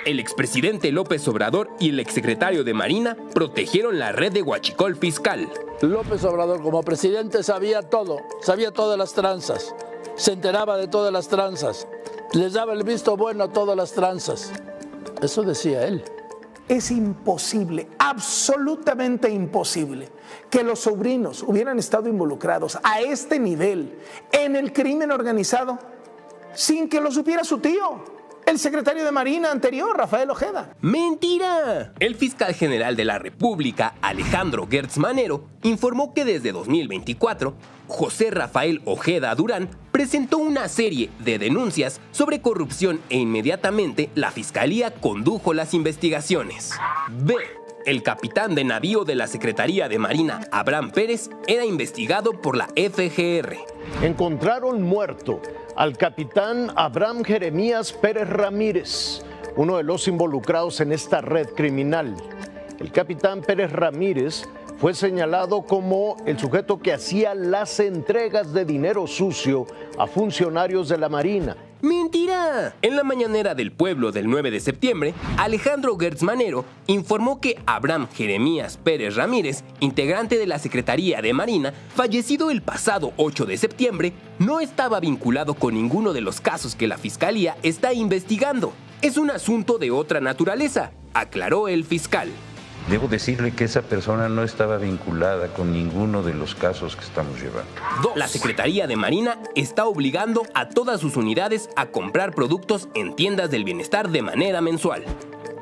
El expresidente López Obrador y el exsecretario de Marina protegieron la red de huachicol fiscal. López Obrador como presidente sabía todo, sabía todas las tranzas, se enteraba de todas las tranzas, les daba el visto bueno a todas las tranzas. Eso decía él. Es imposible, absolutamente imposible, que los sobrinos hubieran estado involucrados a este nivel en el crimen organizado sin que lo supiera su tío, el secretario de Marina anterior, Rafael Ojeda. ¡Mentira! El fiscal general de la República, Alejandro Gertz Manero, informó que desde 2024, José Rafael Ojeda Durán presentó una serie de denuncias sobre corrupción e inmediatamente la Fiscalía condujo las investigaciones. B. El capitán de navío de la Secretaría de Marina, Abraham Pérez, era investigado por la FGR. Encontraron muerto al capitán Abraham Jeremías Pérez Ramírez, uno de los involucrados en esta red criminal. El capitán Pérez Ramírez fue señalado como el sujeto que hacía las entregas de dinero sucio a funcionarios de la Marina. ¡Mentira! En la mañanera del pueblo del 9 de septiembre, Alejandro Gertz Manero informó que Abraham Jeremías Pérez Ramírez, integrante de la Secretaría de Marina, fallecido el pasado 8 de septiembre, no estaba vinculado con ninguno de los casos que la Fiscalía está investigando. Es un asunto de otra naturaleza, aclaró el fiscal. Debo decirle que esa persona no estaba vinculada con ninguno de los casos que estamos llevando. 2. La Secretaría de Marina está obligando a todas sus unidades a comprar productos en tiendas del bienestar de manera mensual.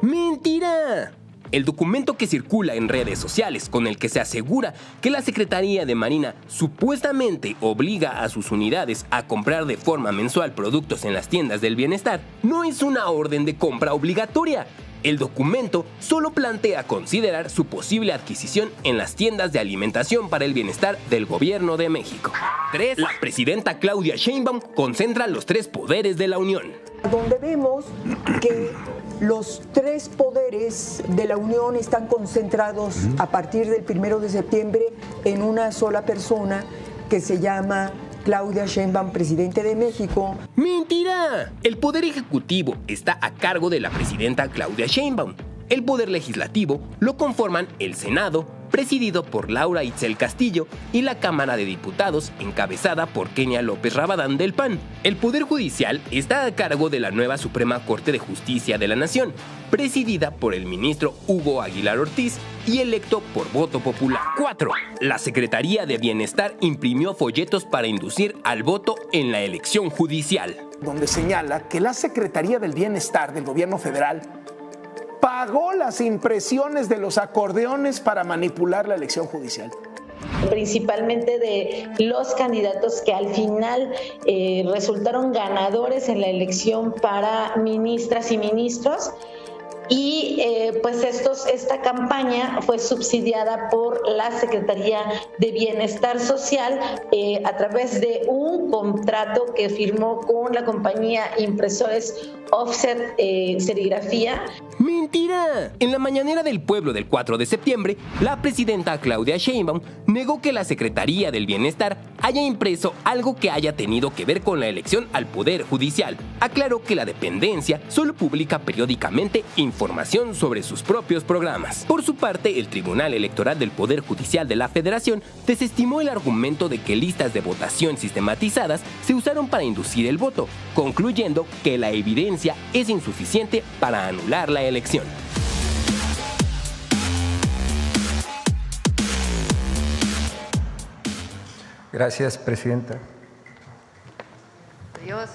¡Mentira! El documento que circula en redes sociales con el que se asegura que la Secretaría de Marina supuestamente obliga a sus unidades a comprar de forma mensual productos en las tiendas del bienestar no es una orden de compra obligatoria. El documento solo plantea considerar su posible adquisición en las tiendas de alimentación para el bienestar del Gobierno de México. 3. La presidenta Claudia Sheinbaum concentra los 3 poderes de la Unión. Donde vemos que los 3 poderes de la Unión están concentrados a partir del 1 de septiembre en una sola persona que se llama Claudia Sheinbaum, presidente de México. ¡Mentira! El poder ejecutivo está a cargo de la presidenta Claudia Sheinbaum. El poder legislativo lo conforman el Senado, presidido por Laura Itzel Castillo, y la Cámara de Diputados, encabezada por Kenia López Rabadán del PAN. El Poder Judicial está a cargo de la nueva Suprema Corte de Justicia de la Nación, presidida por el ministro Hugo Aguilar Ortiz y electo por voto popular. 4. La Secretaría de Bienestar imprimió folletos para inducir al voto en la elección judicial. Donde señala que la Secretaría del Bienestar del Gobierno Federal pagó las impresiones de los acordeones para manipular la elección judicial. Principalmente de los candidatos que al final resultaron ganadores en la elección para ministras y ministros. Y pues esta campaña fue subsidiada por la Secretaría de Bienestar Social a través de un contrato que firmó con la compañía Impresores Offset Serigrafía. ¡Mentira! En la mañanera del pueblo del 4 de septiembre, la presidenta Claudia Sheinbaum negó que la Secretaría del Bienestar haya impreso algo que haya tenido que ver con la elección al Poder Judicial. Aclaró que la dependencia solo publica periódicamente información sobre sus propios programas. Por su parte, el Tribunal Electoral del Poder Judicial de la Federación desestimó el argumento de que listas de votación sistematizadas se usaron para inducir el voto, concluyendo que la evidencia es insuficiente para anular la elección. Gracias, presidenta. Adiós.